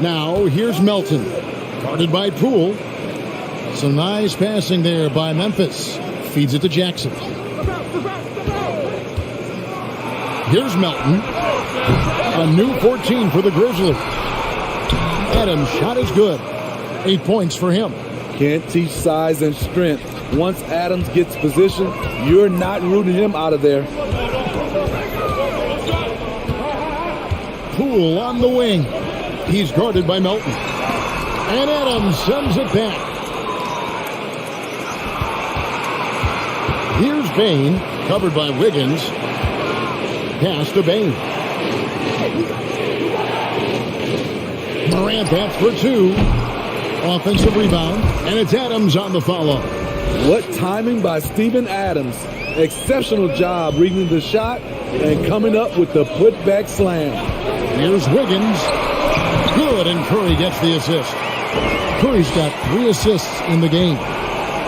S1: Now here's Melton. Guarded by Poole. Some nice passing there by Memphis. Feeds it to Jackson. Here's Melton. A new 14 for the Grizzlies. Adams' shot is good. 8 points for him.
S2: Can't teach size and strength. Once Adams gets position, you're not rooting him out of there.
S1: Poole on the wing. He's guarded by Melton. And Adams sends it back. Here's Bane, covered by Wiggins. Pass to Bane. Morant bats for 2. Offensive rebound, and it's Adams on the follow.
S2: What timing by Steven Adams. Exceptional job reading the shot and coming up with the putback slam.
S1: Here's Wiggins. Good, and Curry gets the assist. Curry's got 3 assists in the game.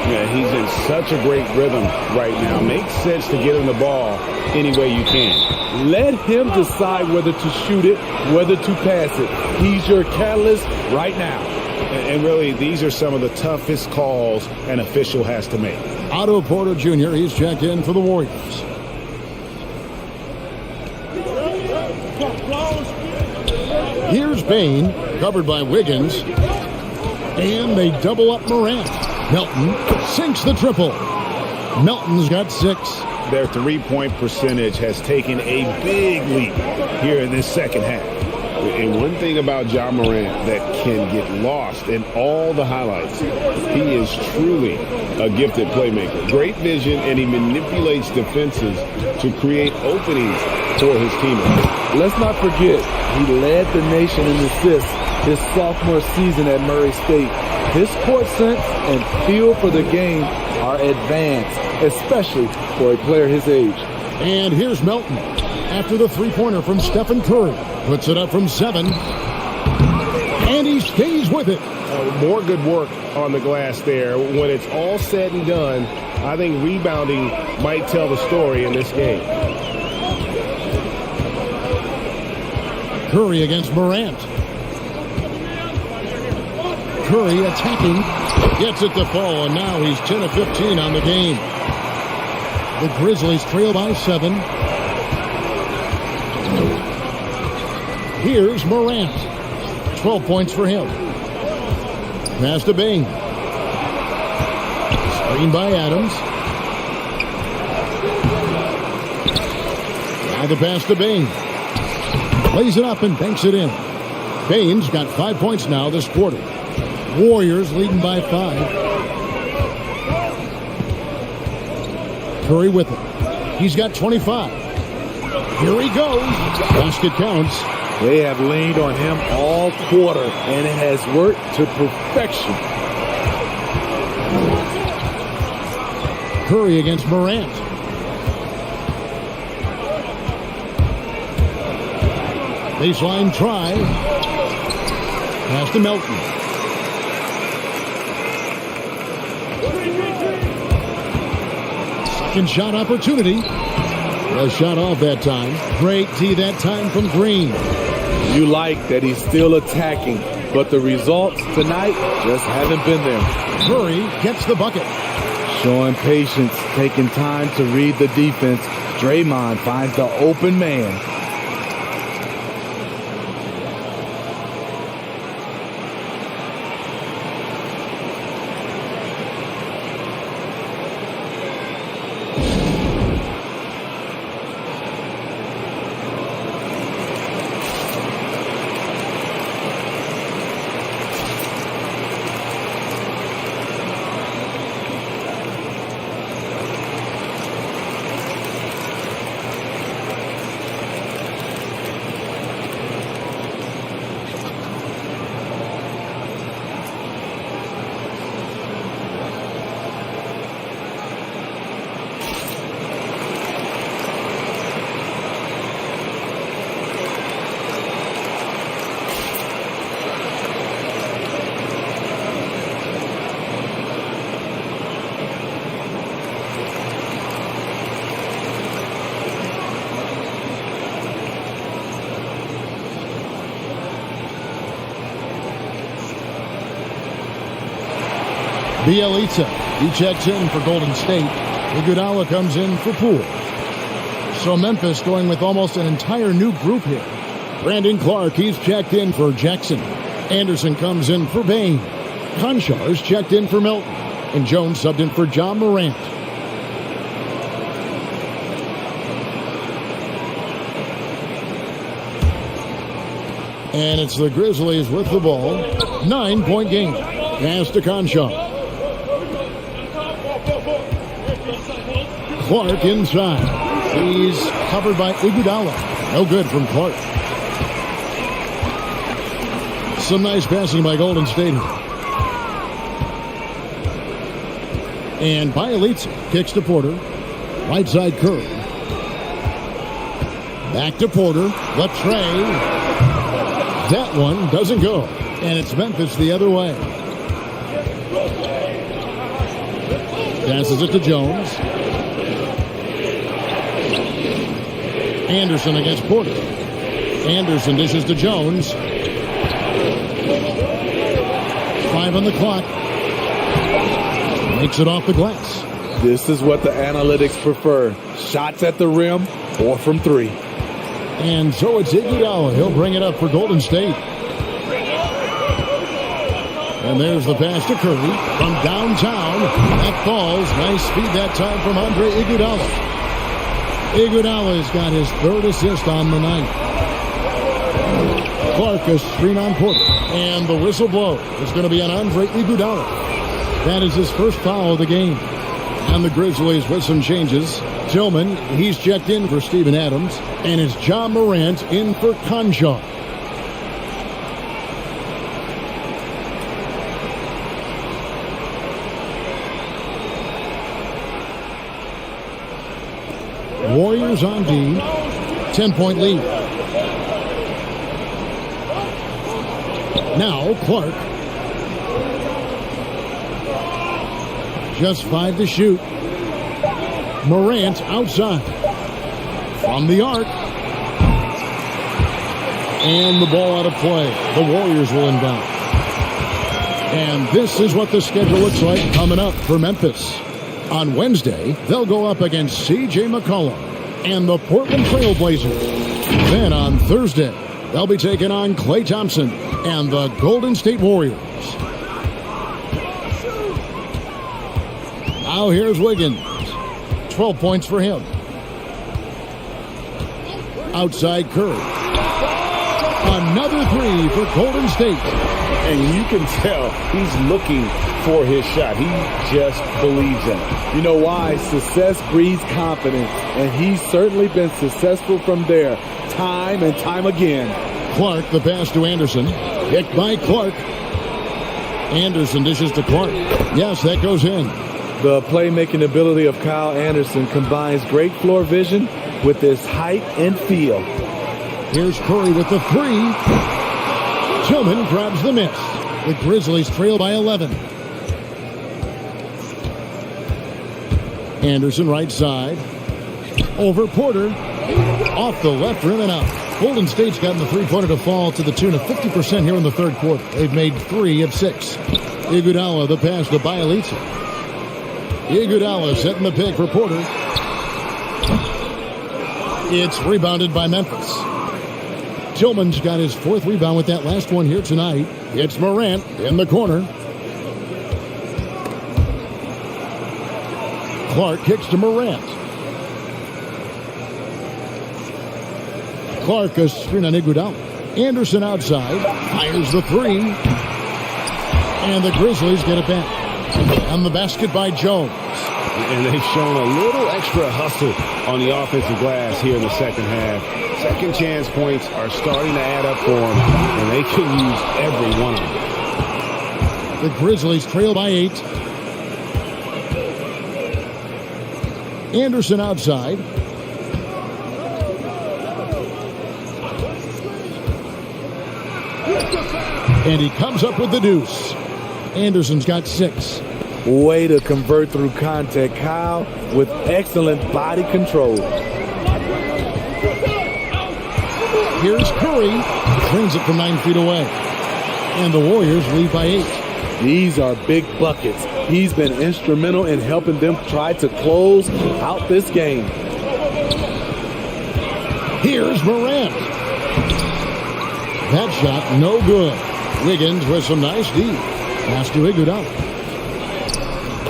S3: Yeah, he's in such a great rhythm right now. Makes sense to get him the ball any way you can.
S2: Let him decide whether to shoot it, whether to pass it. He's your catalyst right now.
S3: And really, these are some of the toughest calls an official has to make.
S1: Otto Porter Jr., he's checked in for the Warriors. Here's Bain, covered by Wiggins. And they double up Morant. Melton sinks the triple. Melton's got 6.
S3: Their three-point percentage has taken a big leap here in this second half. And one thing about Ja Morant that can get lost in all the highlights, he is truly a gifted playmaker. Great vision, and he manipulates defenses to create openings for his teammates.
S2: Let's not forget, he led the nation in assists his sophomore season at Murray State. His court sense and feel for the game are advanced, especially for a player his age.
S1: And here's Melton after the three-pointer from Stephen Curry. Puts it up from 7. And he stays with it.
S3: More good work on the glass there. When it's all said and done, I think rebounding might tell the story in this game.
S1: Curry against Morant. Curry attacking. Gets it to fall, and now he's 10 of 15 on the game. The Grizzlies trail by 7. Here's Morant. 12 points for him. Pass to Bain. Screen by Adams. Now the pass to Bain. Lays it up and banks it in. Bain's got 5 points now this quarter. Warriors leading by 5. Curry with it. He's got 25. Here he goes. Basket counts.
S2: They have leaned on him all quarter, and it has worked to perfection.
S1: Curry against Morant. Baseline try. Pass to Melton. Second shot opportunity. A shot off that time. Great D that time from Green.
S2: You like that he's still attacking, but the results tonight just haven't been there.
S1: Curry gets the bucket.
S2: Showing patience, taking time to read the defense. Draymond finds the open man.
S1: Bielitsa, he checks in for Golden State. Iguodala comes in for Poole. So Memphis going with almost an entire new group here. Brandon Clark, he's checked in for Jackson. Anderson comes in for Bain. Konshar's checked in for Milton. And Jones subbed in for Ja Morant. And it's the Grizzlies with the ball. 9-point game. Pass to Konchar. Clark inside. He's covered by Iguodala. No good from Clark. Some nice passing by Golden State. And Bielitsa kicks to Porter. Right side Curry. Back to Porter. Latre. That one doesn't go. And it's Memphis the other way. Passes it to Jones. Anderson against Porter. Anderson dishes to Jones. 5 on the clock. Makes it off the glass.
S2: This is what the analytics prefer. Shots at the rim or from 3.
S1: And so it's Iguodala. He'll bring it up for Golden State. And there's the pass to Curry from downtown. That falls. Nice speed that time from Andre Iguodala. Iguodala's got his 3rd assist on the night. Clark a screen on Porter. And the whistle blow is going to be on Andre Iguodala. That is his first foul of the game. And the Grizzlies with some changes. Tillman, he's checked in for Steven Adams. And it's John Morant in for Conchar. Warriors on D. 10-point lead. Now Clark. Just 5 to shoot. Morant outside. From the arc. And the ball out of play. The Warriors will inbound. And this is what the schedule looks like coming up for Memphis. On Wednesday, they'll go up against C.J. McCollum and the Portland Trail Blazers. Then on Thursday, they'll be taking on Klay Thompson and the Golden State Warriors. Now here's Wiggins. 12 points for him. Outside Curry. Another 3 for Golden State.
S3: And you can tell he's looking for his shot. He just believes in it.
S2: You know why? Success breeds confidence, and he's certainly been successful from there, time and time again.
S1: Clark, the pass to Anderson. Picked by Clark. Anderson dishes to Clark. Yes, that goes in.
S2: The playmaking ability of Kyle Anderson combines great floor vision with his height and feel.
S1: Here's Curry with the 3. Tillman grabs the miss. The Grizzlies trail by 11. Anderson right side. Over Porter. Off the left rim and out. Golden State's gotten the three-pointer to fall to the tune of 50% here in the third quarter. They've made 3 of 6. Iguodala the pass to Bielitsa. Iguodala setting the pick for Porter. It's rebounded by Memphis. Tillman's got his 4th rebound with that last one here tonight. It's Morant in the corner. Clark kicks to Morant. Clark a screen on Iguodala. Anderson outside. Fires the 3. And the Grizzlies get it back. On the basket by Jones.
S3: And they've shown a little extra hustle on the offensive glass here in the second half. Second chance points are starting to add up for them, and they can use every one of them.
S1: The Grizzlies trail by 8. Anderson outside. And he comes up with the deuce. Anderson's got 6.
S2: Way to convert through contact, Kyle, with excellent body control.
S1: Here's Curry. Brings it from 9 feet away. And the Warriors lead by 8.
S2: These are big buckets. He's been instrumental in helping them try to close out this game.
S1: Here's Morant. That shot no good. Wiggins with some nice D. Pass to Iguodala.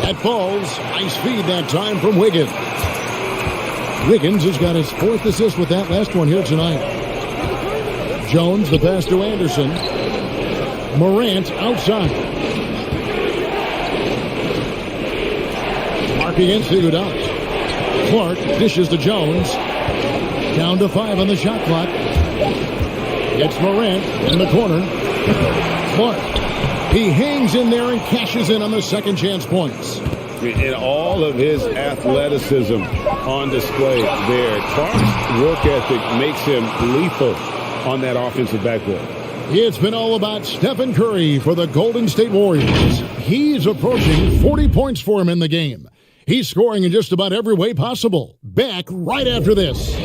S1: That falls. Nice feed that time from Wiggins. Wiggins has got his 4th assist with that last one here tonight. Jones, the pass to Anderson. Morant outside. Mark against Iguodala. Clark dishes to Jones. Down to 5 on the shot clock. It's Morant in the corner. Clark. He hangs in there and cashes in on the second chance points.
S3: And all of his athleticism on display there. Clark's work ethic makes him lethal on that offensive backboard.
S1: It's been all about Stephen Curry for the Golden State Warriors. He's approaching 40 points for him in the game. He's scoring in just about every way possible. Back right after this.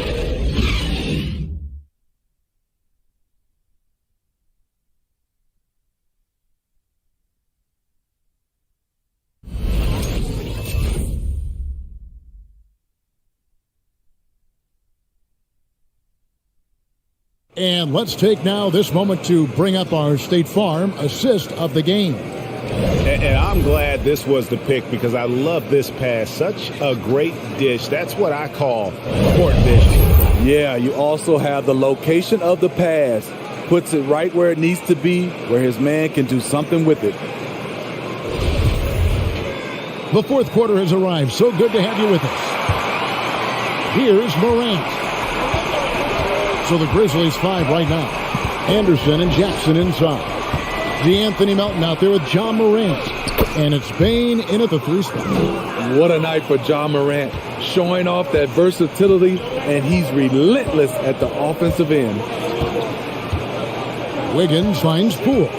S1: And let's take now this moment to bring up our State Farm assist of the game.
S3: And I'm glad this was the pick because I love this pass. Such a great dish. That's what I call court vision.
S2: Yeah, you also have the location of the pass. Puts it right where it needs to be, where his man can do something with it.
S1: The fourth quarter has arrived. So good to have you with us. Here's Morant. So the Grizzlies 5 right now. Anderson and Jackson inside. DeAnthony Melton out there with John Morant. And it's Bain in at the 3 spot.
S2: What a night for John Morant. Showing off that versatility, and he's relentless at the offensive end.
S1: Wiggins finds Poole.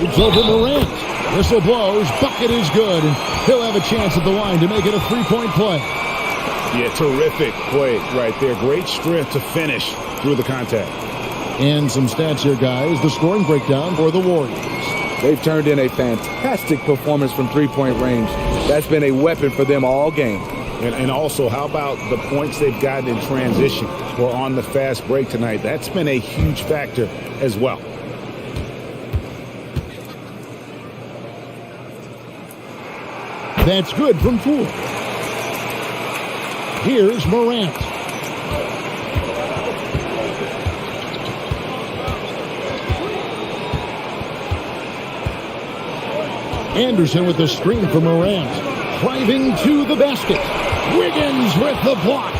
S1: Shoots over Morant. Whistle blows. Bucket is good. And he'll have a chance at the line to make it a 3-point play.
S3: Yeah, terrific play right there. Great strength to finish through the contact.
S1: And some stats here, guys. The scoring breakdown for the Warriors.
S2: They've turned in a fantastic performance from three-point range. That's been a weapon for them all game.
S3: And also, how about the points they've gotten in transition or on the fast break tonight? That's been a huge factor as well.
S1: That's good from Poole. Here's Morant. Anderson with the screen for Morant. Driving to the basket. Wiggins with the block.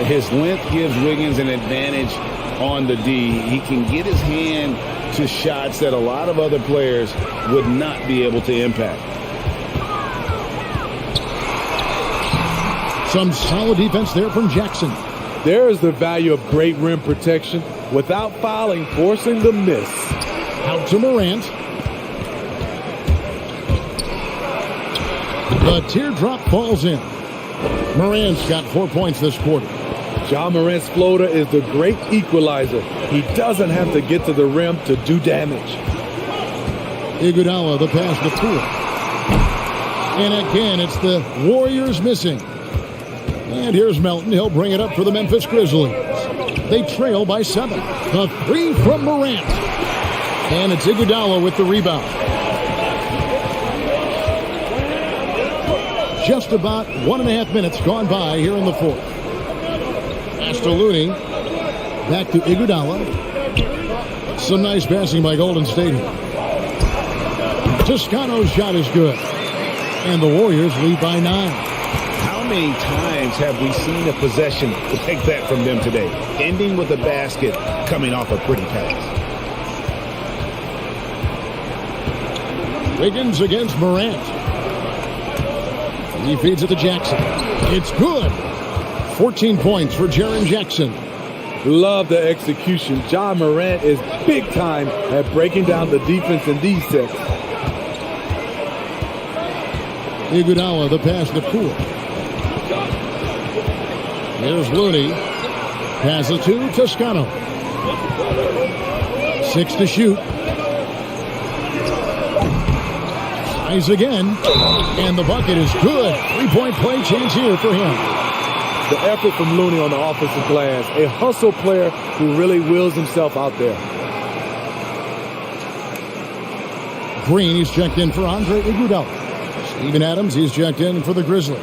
S3: His length gives Wiggins an advantage on the D. He can get his hand to shots that a lot of other players would not be able to impact.
S1: Some solid defense there from Jackson.
S2: There is the value of great rim protection without fouling, forcing the miss.
S1: Out to Morant. The teardrop falls in. Morant's got 4 points this quarter.
S2: John Morant's floater is the great equalizer. He doesn't have to get to the rim to do damage.
S1: Iguodala, the pass to Poole. And again, it's the Warriors missing. And here's Melton. He'll bring it up for the Memphis Grizzlies. They trail by 7. The 3 from Morant. And it's Iguodala with the rebound. Just about 1.5 minutes gone by here in the fourth. Pass to Looney. Back to Iguodala. Some nice passing by Golden State. Toscano's shot is good. And the Warriors lead by 9.
S3: How many times have we seen a possession to take that from them today? Ending with a basket, coming off a pretty pass.
S1: Wiggins against Morant. He feeds it to Jackson. It's good. 14 points for Jaren Jackson.
S2: Love the execution. John Morant is big time at breaking down the defense in these sets.
S1: Iguodala, the pass to Poole. Here's Looney. Pass it to Toscano. 6 to shoot. Tries again. And the bucket is good. 3-point play chance here for him.
S2: The effort from Looney on the offensive glass. A hustle player who really wills himself out there.
S1: Green, he's checked in for Andre Iguodala. Steven Adams, he's checked in for the Grizzlies.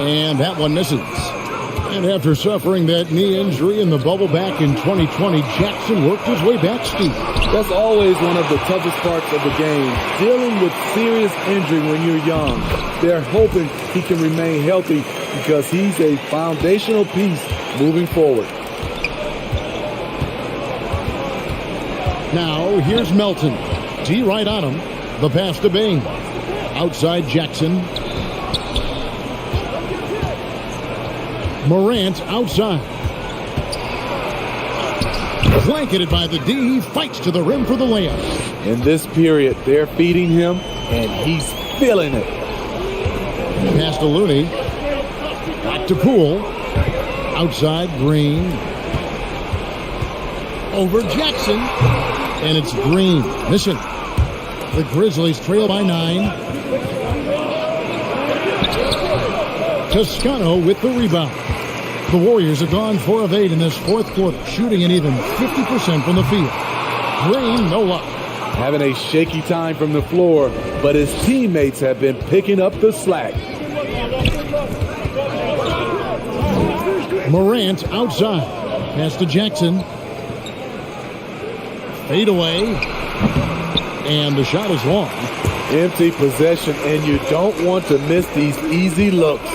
S1: And that one misses. And after suffering that knee injury in the bubble back in 2020, Jackson worked his way back, Steve.
S2: That's always one of the toughest parts of the game. Dealing with serious injury when you're young. They're hoping he can remain healthy because he's a foundational piece moving forward.
S1: Now here's Melton. D right on him. The pass to Bain. Outside Jackson. Morant outside. Blanketed by the D. He fights to the rim for the layup.
S2: In this period, they're feeding him, and he's feeling it.
S1: Pass to Looney. Back to Poole. Outside Green. Over Jackson. And it's Green. Listen. The Grizzlies trail by 9. Toscano with the rebound. The Warriors have gone 4 of 8 in this fourth quarter, shooting an even 50% from the field. Green, no luck.
S2: Having a shaky time from the floor, but his teammates have been picking up the slack.
S1: Morant outside. Pass to Jackson. Fade away. And the shot is long.
S2: Empty possession, and you don't want to miss these easy looks.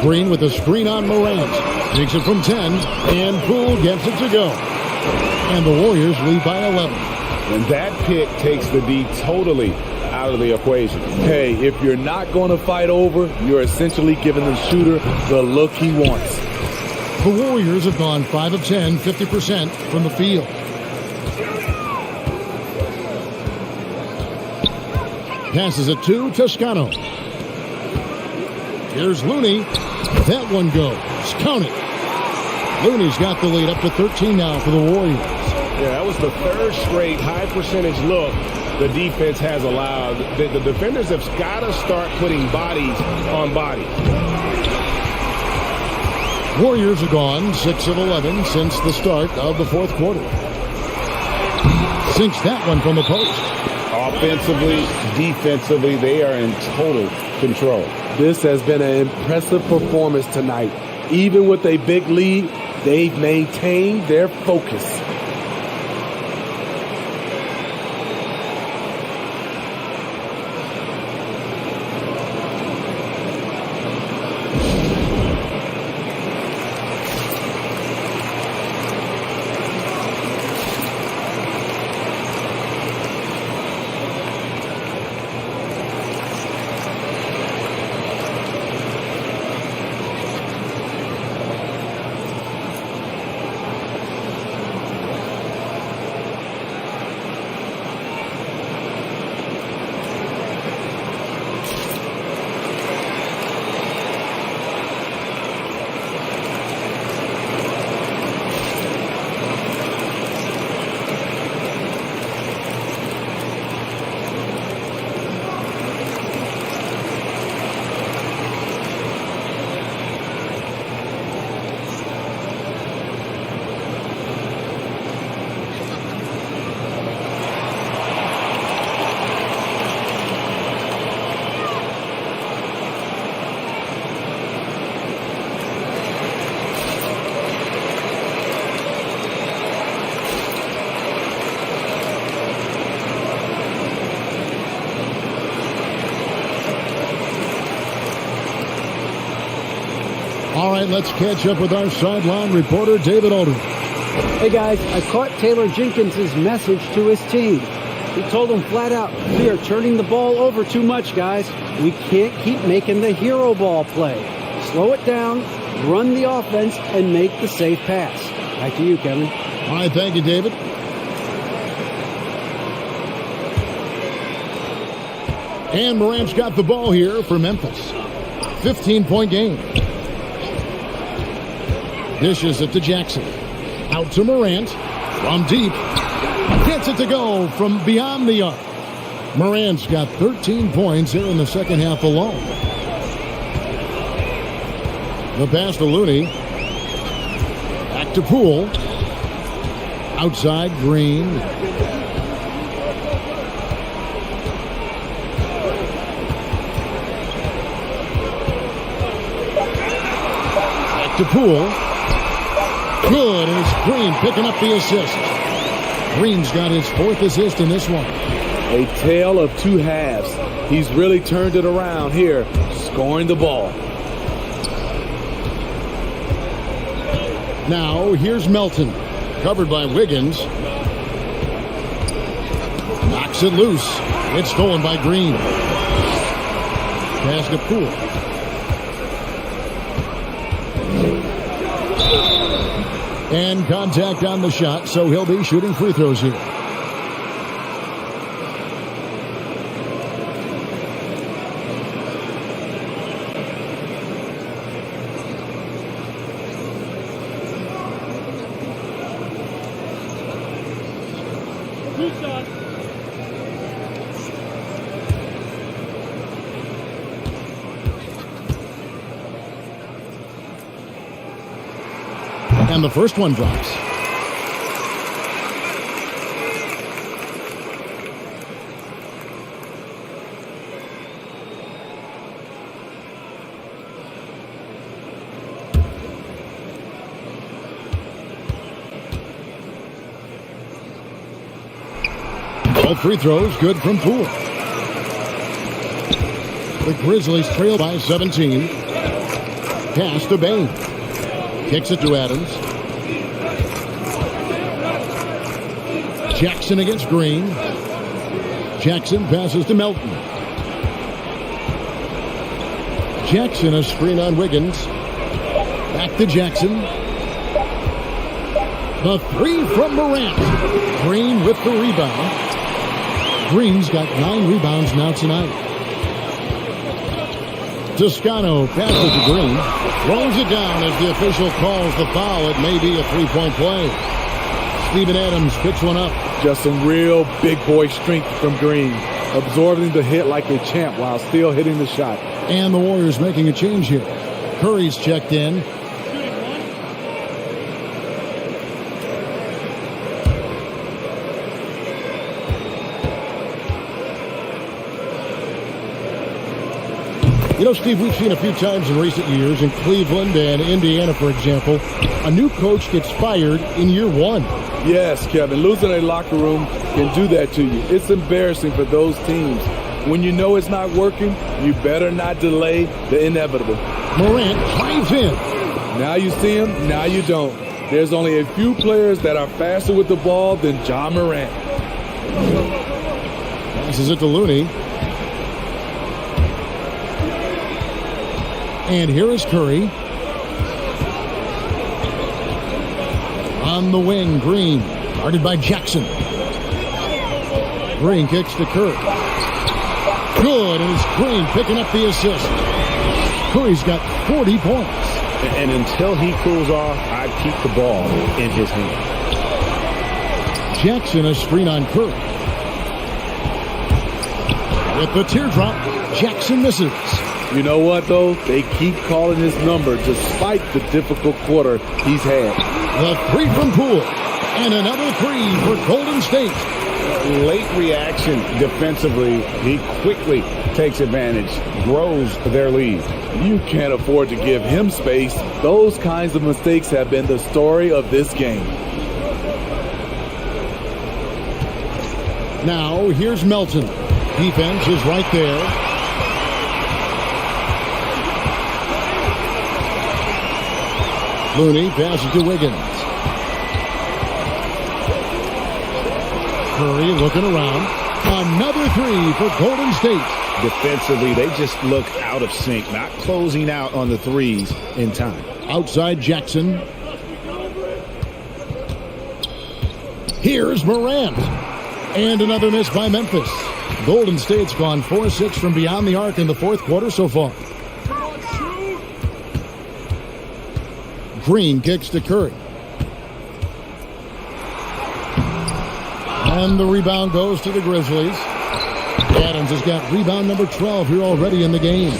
S1: Green with a screen on Morant. Takes it from 10, and Poole gets it to go. And the Warriors lead by 11.
S3: And that pick takes the D totally out of the equation.
S2: Hey, if you're not going to fight over, you're essentially giving the shooter the look he wants.
S1: The Warriors have gone 5 of 10, 50% from the field. Passes it to Toscano. Here's Looney. That one goes. Count it. Looney's got the lead up to 13 now for the Warriors.
S3: Yeah, that was the third straight high percentage look the defense has allowed. The defenders have got to start putting bodies on bodies.
S1: Warriors are gone 6 of 11 since the start of the fourth quarter. Sinks that one from the post.
S3: Offensively, defensively, they are in total control.
S2: This has been an impressive performance tonight. Even with a big lead, they've maintained their focus.
S1: All right, let's catch up with our sideline reporter, David Aldridge.
S6: Hey guys, I caught Taylor Jenkins' message to his team. He told them flat out, we are turning the ball over too much, guys. We can't keep making the hero ball play. Slow it down, run the offense, and make the safe pass. Back to you, Kevin.
S1: All right, thank you, David. And Morant's got the ball here for Memphis. 15-point game. Dishes it to Jackson. Out to Morant. From deep. Gets it to go from beyond the arc. Morant's got 13 points here in the second half alone. The pass to Looney. Back to Poole. Outside Green. Back to Poole. Good, and it's Green picking up the assist. Green's got his fourth assist in this one.
S2: A tale of two halves. He's really turned it around here, scoring the ball.
S1: Now, here's Melton, covered by Wiggins. it loose. It's stolen by Green. Pass to Poole. And contact on the shot, so he'll be shooting free throws here. And the first one drops. Both free throws good from Poole. The Grizzlies trail by 17. Pass to Bain. Kicks it to Adams. Jackson against Green. Jackson passes to Melton. Jackson a screen on Wiggins. Back to Jackson. The three from Morant. Green with the rebound. Green's got 9 rebounds now tonight. Toscano passes to Green. Throws it down as the official calls the foul. It may be a three-point play. Steven Adams picks one up.
S2: Just some real big boy strength from Green. Absorbing the hit like a champ while still hitting the shot.
S1: And the Warriors making a change here. Curry's checked in. You know, Steve, we've seen a few times in recent years in Cleveland and Indiana, for example, a new coach gets fired in year one.
S2: Yes, Kevin, losing a locker room can do that to you. It's embarrassing for those teams. When you know it's not working, you better not delay the inevitable.
S1: Morant drives in.
S2: Now you see him, now you don't. There's only a few players that are faster with the ball than John Morant.
S1: Passes it to Looney. And here is Curry. On the wing, Green. Guarded by Jackson. Green kicks to Curry. Good, and it's Green picking up the assist. Curry's got 40 points.
S3: And until he cools off, I'd keep the ball in his hand.
S1: Jackson a screen on Curry. With the teardrop, Jackson misses.
S2: You know what, though? They keep calling his number despite the difficult quarter he's had.
S1: The three from Poole. And another three for Golden State.
S3: Late reaction defensively. He quickly takes advantage, grows their lead.
S2: You can't afford to give him space. Those kinds of mistakes have been the story of this game.
S1: Now, here's Melton. Defense is right there. Looney passes to Wiggins. Curry looking around. Another three for Golden State.
S3: Defensively, they just look out of sync, not closing out on the threes in time.
S1: Outside Jackson. Here's Morant. And another miss by Memphis. Golden State's gone 4-6 from beyond the arc in the fourth quarter so far. Green kicks to Curry. And the rebound goes to the Grizzlies. Adams has got rebound number 12 here already in the game.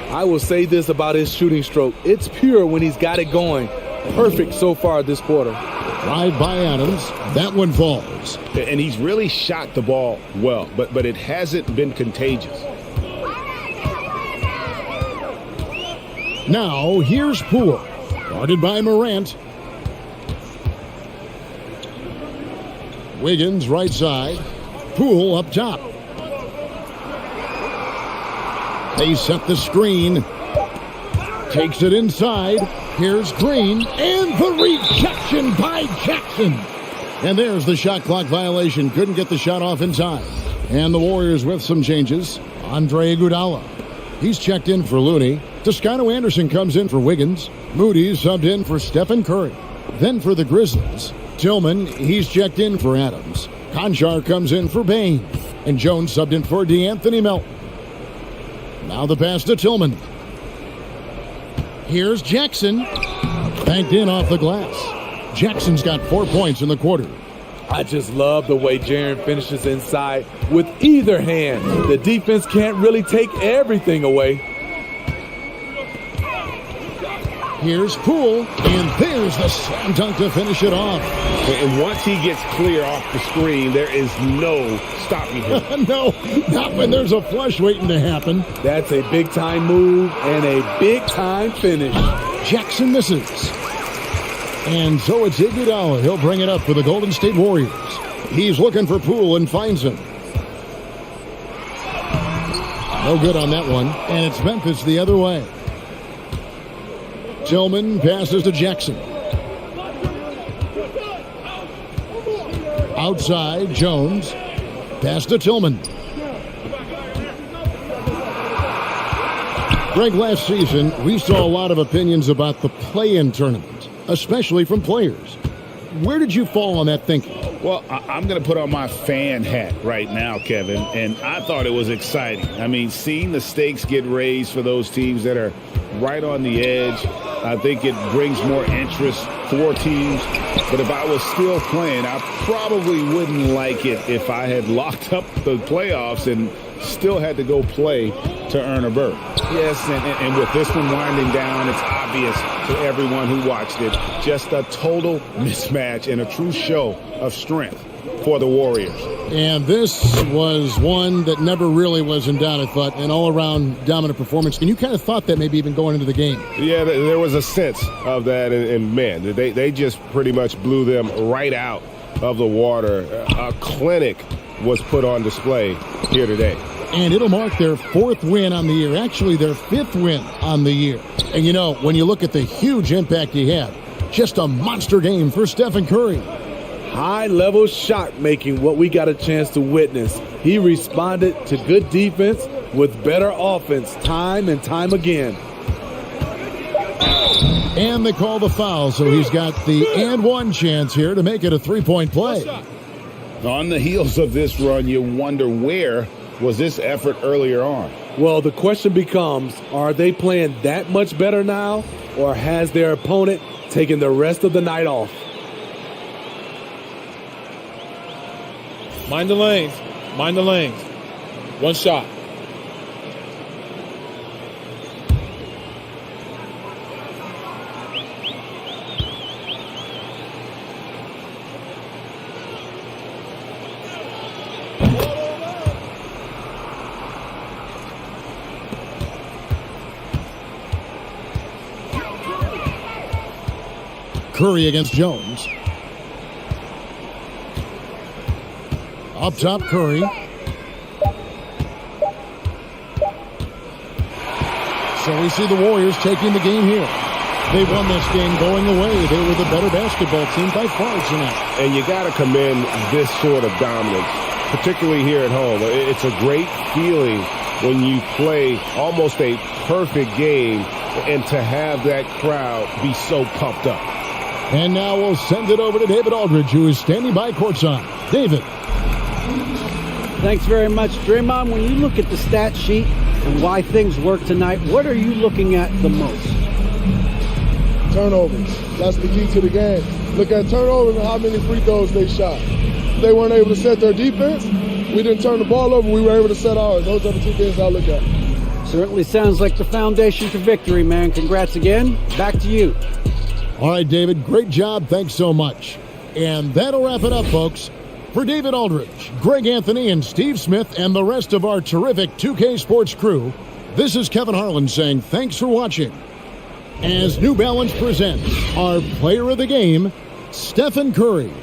S2: I will say this about his shooting stroke. It's pure when he's got it going. Perfect so far this quarter.
S1: Drive by Adams. That one falls.
S3: And he's really shot the ball well, but it hasn't been contagious.
S1: Now, here's Poole. Guarded by Morant. Wiggins right side. Poole up top. They set the screen. Takes it inside. Here's Green. And the rejection by Jackson. And there's the shot clock violation. Couldn't get the shot off in time. And the Warriors with some changes. Andre Iguodala. He's checked in for Looney. Toscano Anderson comes in for Wiggins. Moody subbed in for Stephen Curry. Then for the Grizzlies, Tillman, he's checked in for Adams. Conchar comes in for Bain. And Jones subbed in for DeAnthony Melton. Now the pass to Tillman. Here's Jackson. Banked in off the glass. Jackson's got 4 points in the quarter.
S2: I just love the way Jaren finishes inside with either hand. The defense can't really take everything away.
S1: Here's Poole, and there's the slam dunk to finish it off.
S3: And once he gets clear off the screen, there is no stopping him.
S1: No, not when there's a flush waiting to happen.
S2: That's a big-time move and a big-time finish.
S1: Jackson misses. And so it's Iguodala. He'll bring it up for the Golden State Warriors. He's looking for Poole and finds him. No good on that one. And it's Memphis the other way. Tillman passes to Jackson. Outside, Jones. Pass to Tillman. Greg, last season, we saw a lot of opinions about the play-in tournament, especially from players. Where did you fall on that thinking?
S3: Well, I'm going to put on my fan hat right now, Kevin, and I thought it was exciting. I mean, seeing the stakes get raised for those teams that are right on the edge, I think it brings more interest for teams. But if I was still playing, I probably wouldn't like it if I had locked up the playoffs and still had to go play to earn a berth. Yes, and with this one winding down, it's obvious to everyone who watched it, just a total mismatch and a true show of strength for the Warriors.
S1: And this was one that never really was in doubt, I thought, an all-around dominant performance. And you kind of thought that maybe even going into the game.
S10: Yeah, there was a sense of that, and man, they just pretty much blew them right out of the water. A clinic was put on display here today.
S1: And it'll mark their 4th win on the year, actually their 5th win on the year. And you know, when you look at the huge impact he had, just a monster game for Stephen Curry.
S2: High-level shot making, what we got a chance to witness. He responded to good defense with better offense time and time again.
S1: And they call the foul, so he's got the and one chance here to make it a 3-point play.
S3: On the heels of this run, you wonder where was this effort earlier on?
S2: Well, the question becomes, are they playing that much better now, or has their opponent taken the rest of the night off?
S11: Mind the lanes. Mind the lanes. One shot.
S1: Curry against Jones. Up top, Curry. So we see the Warriors taking the game here. They won this game going away. They were the better basketball team by far tonight.
S10: And you got to commend this sort of dominance, particularly here at home. It's a great feeling when you play almost a perfect game and to have that crowd be so pumped up.
S1: And now we'll send it over to David Aldridge, who is standing by courtside. David.
S6: Thanks very much, Draymond. When you look at the stat sheet and why things work tonight, what are you looking at the most?
S12: Turnovers. That's the key to the game. Look at turnovers and how many free throws they shot. They weren't able to set their defense. We didn't turn the ball over. We were able to set ours. Those are the two things I look at.
S6: Certainly sounds like the foundation to victory, man. Congrats again. Back to you.
S1: All right, David, great job. Thanks so much. And that'll wrap it up, folks. For David Aldridge, Greg Anthony, and Steve Smith, and the rest of our terrific 2K Sports crew, this is Kevin Harlan saying thanks for watching. As New Balance presents our player of the game, Stephen Curry.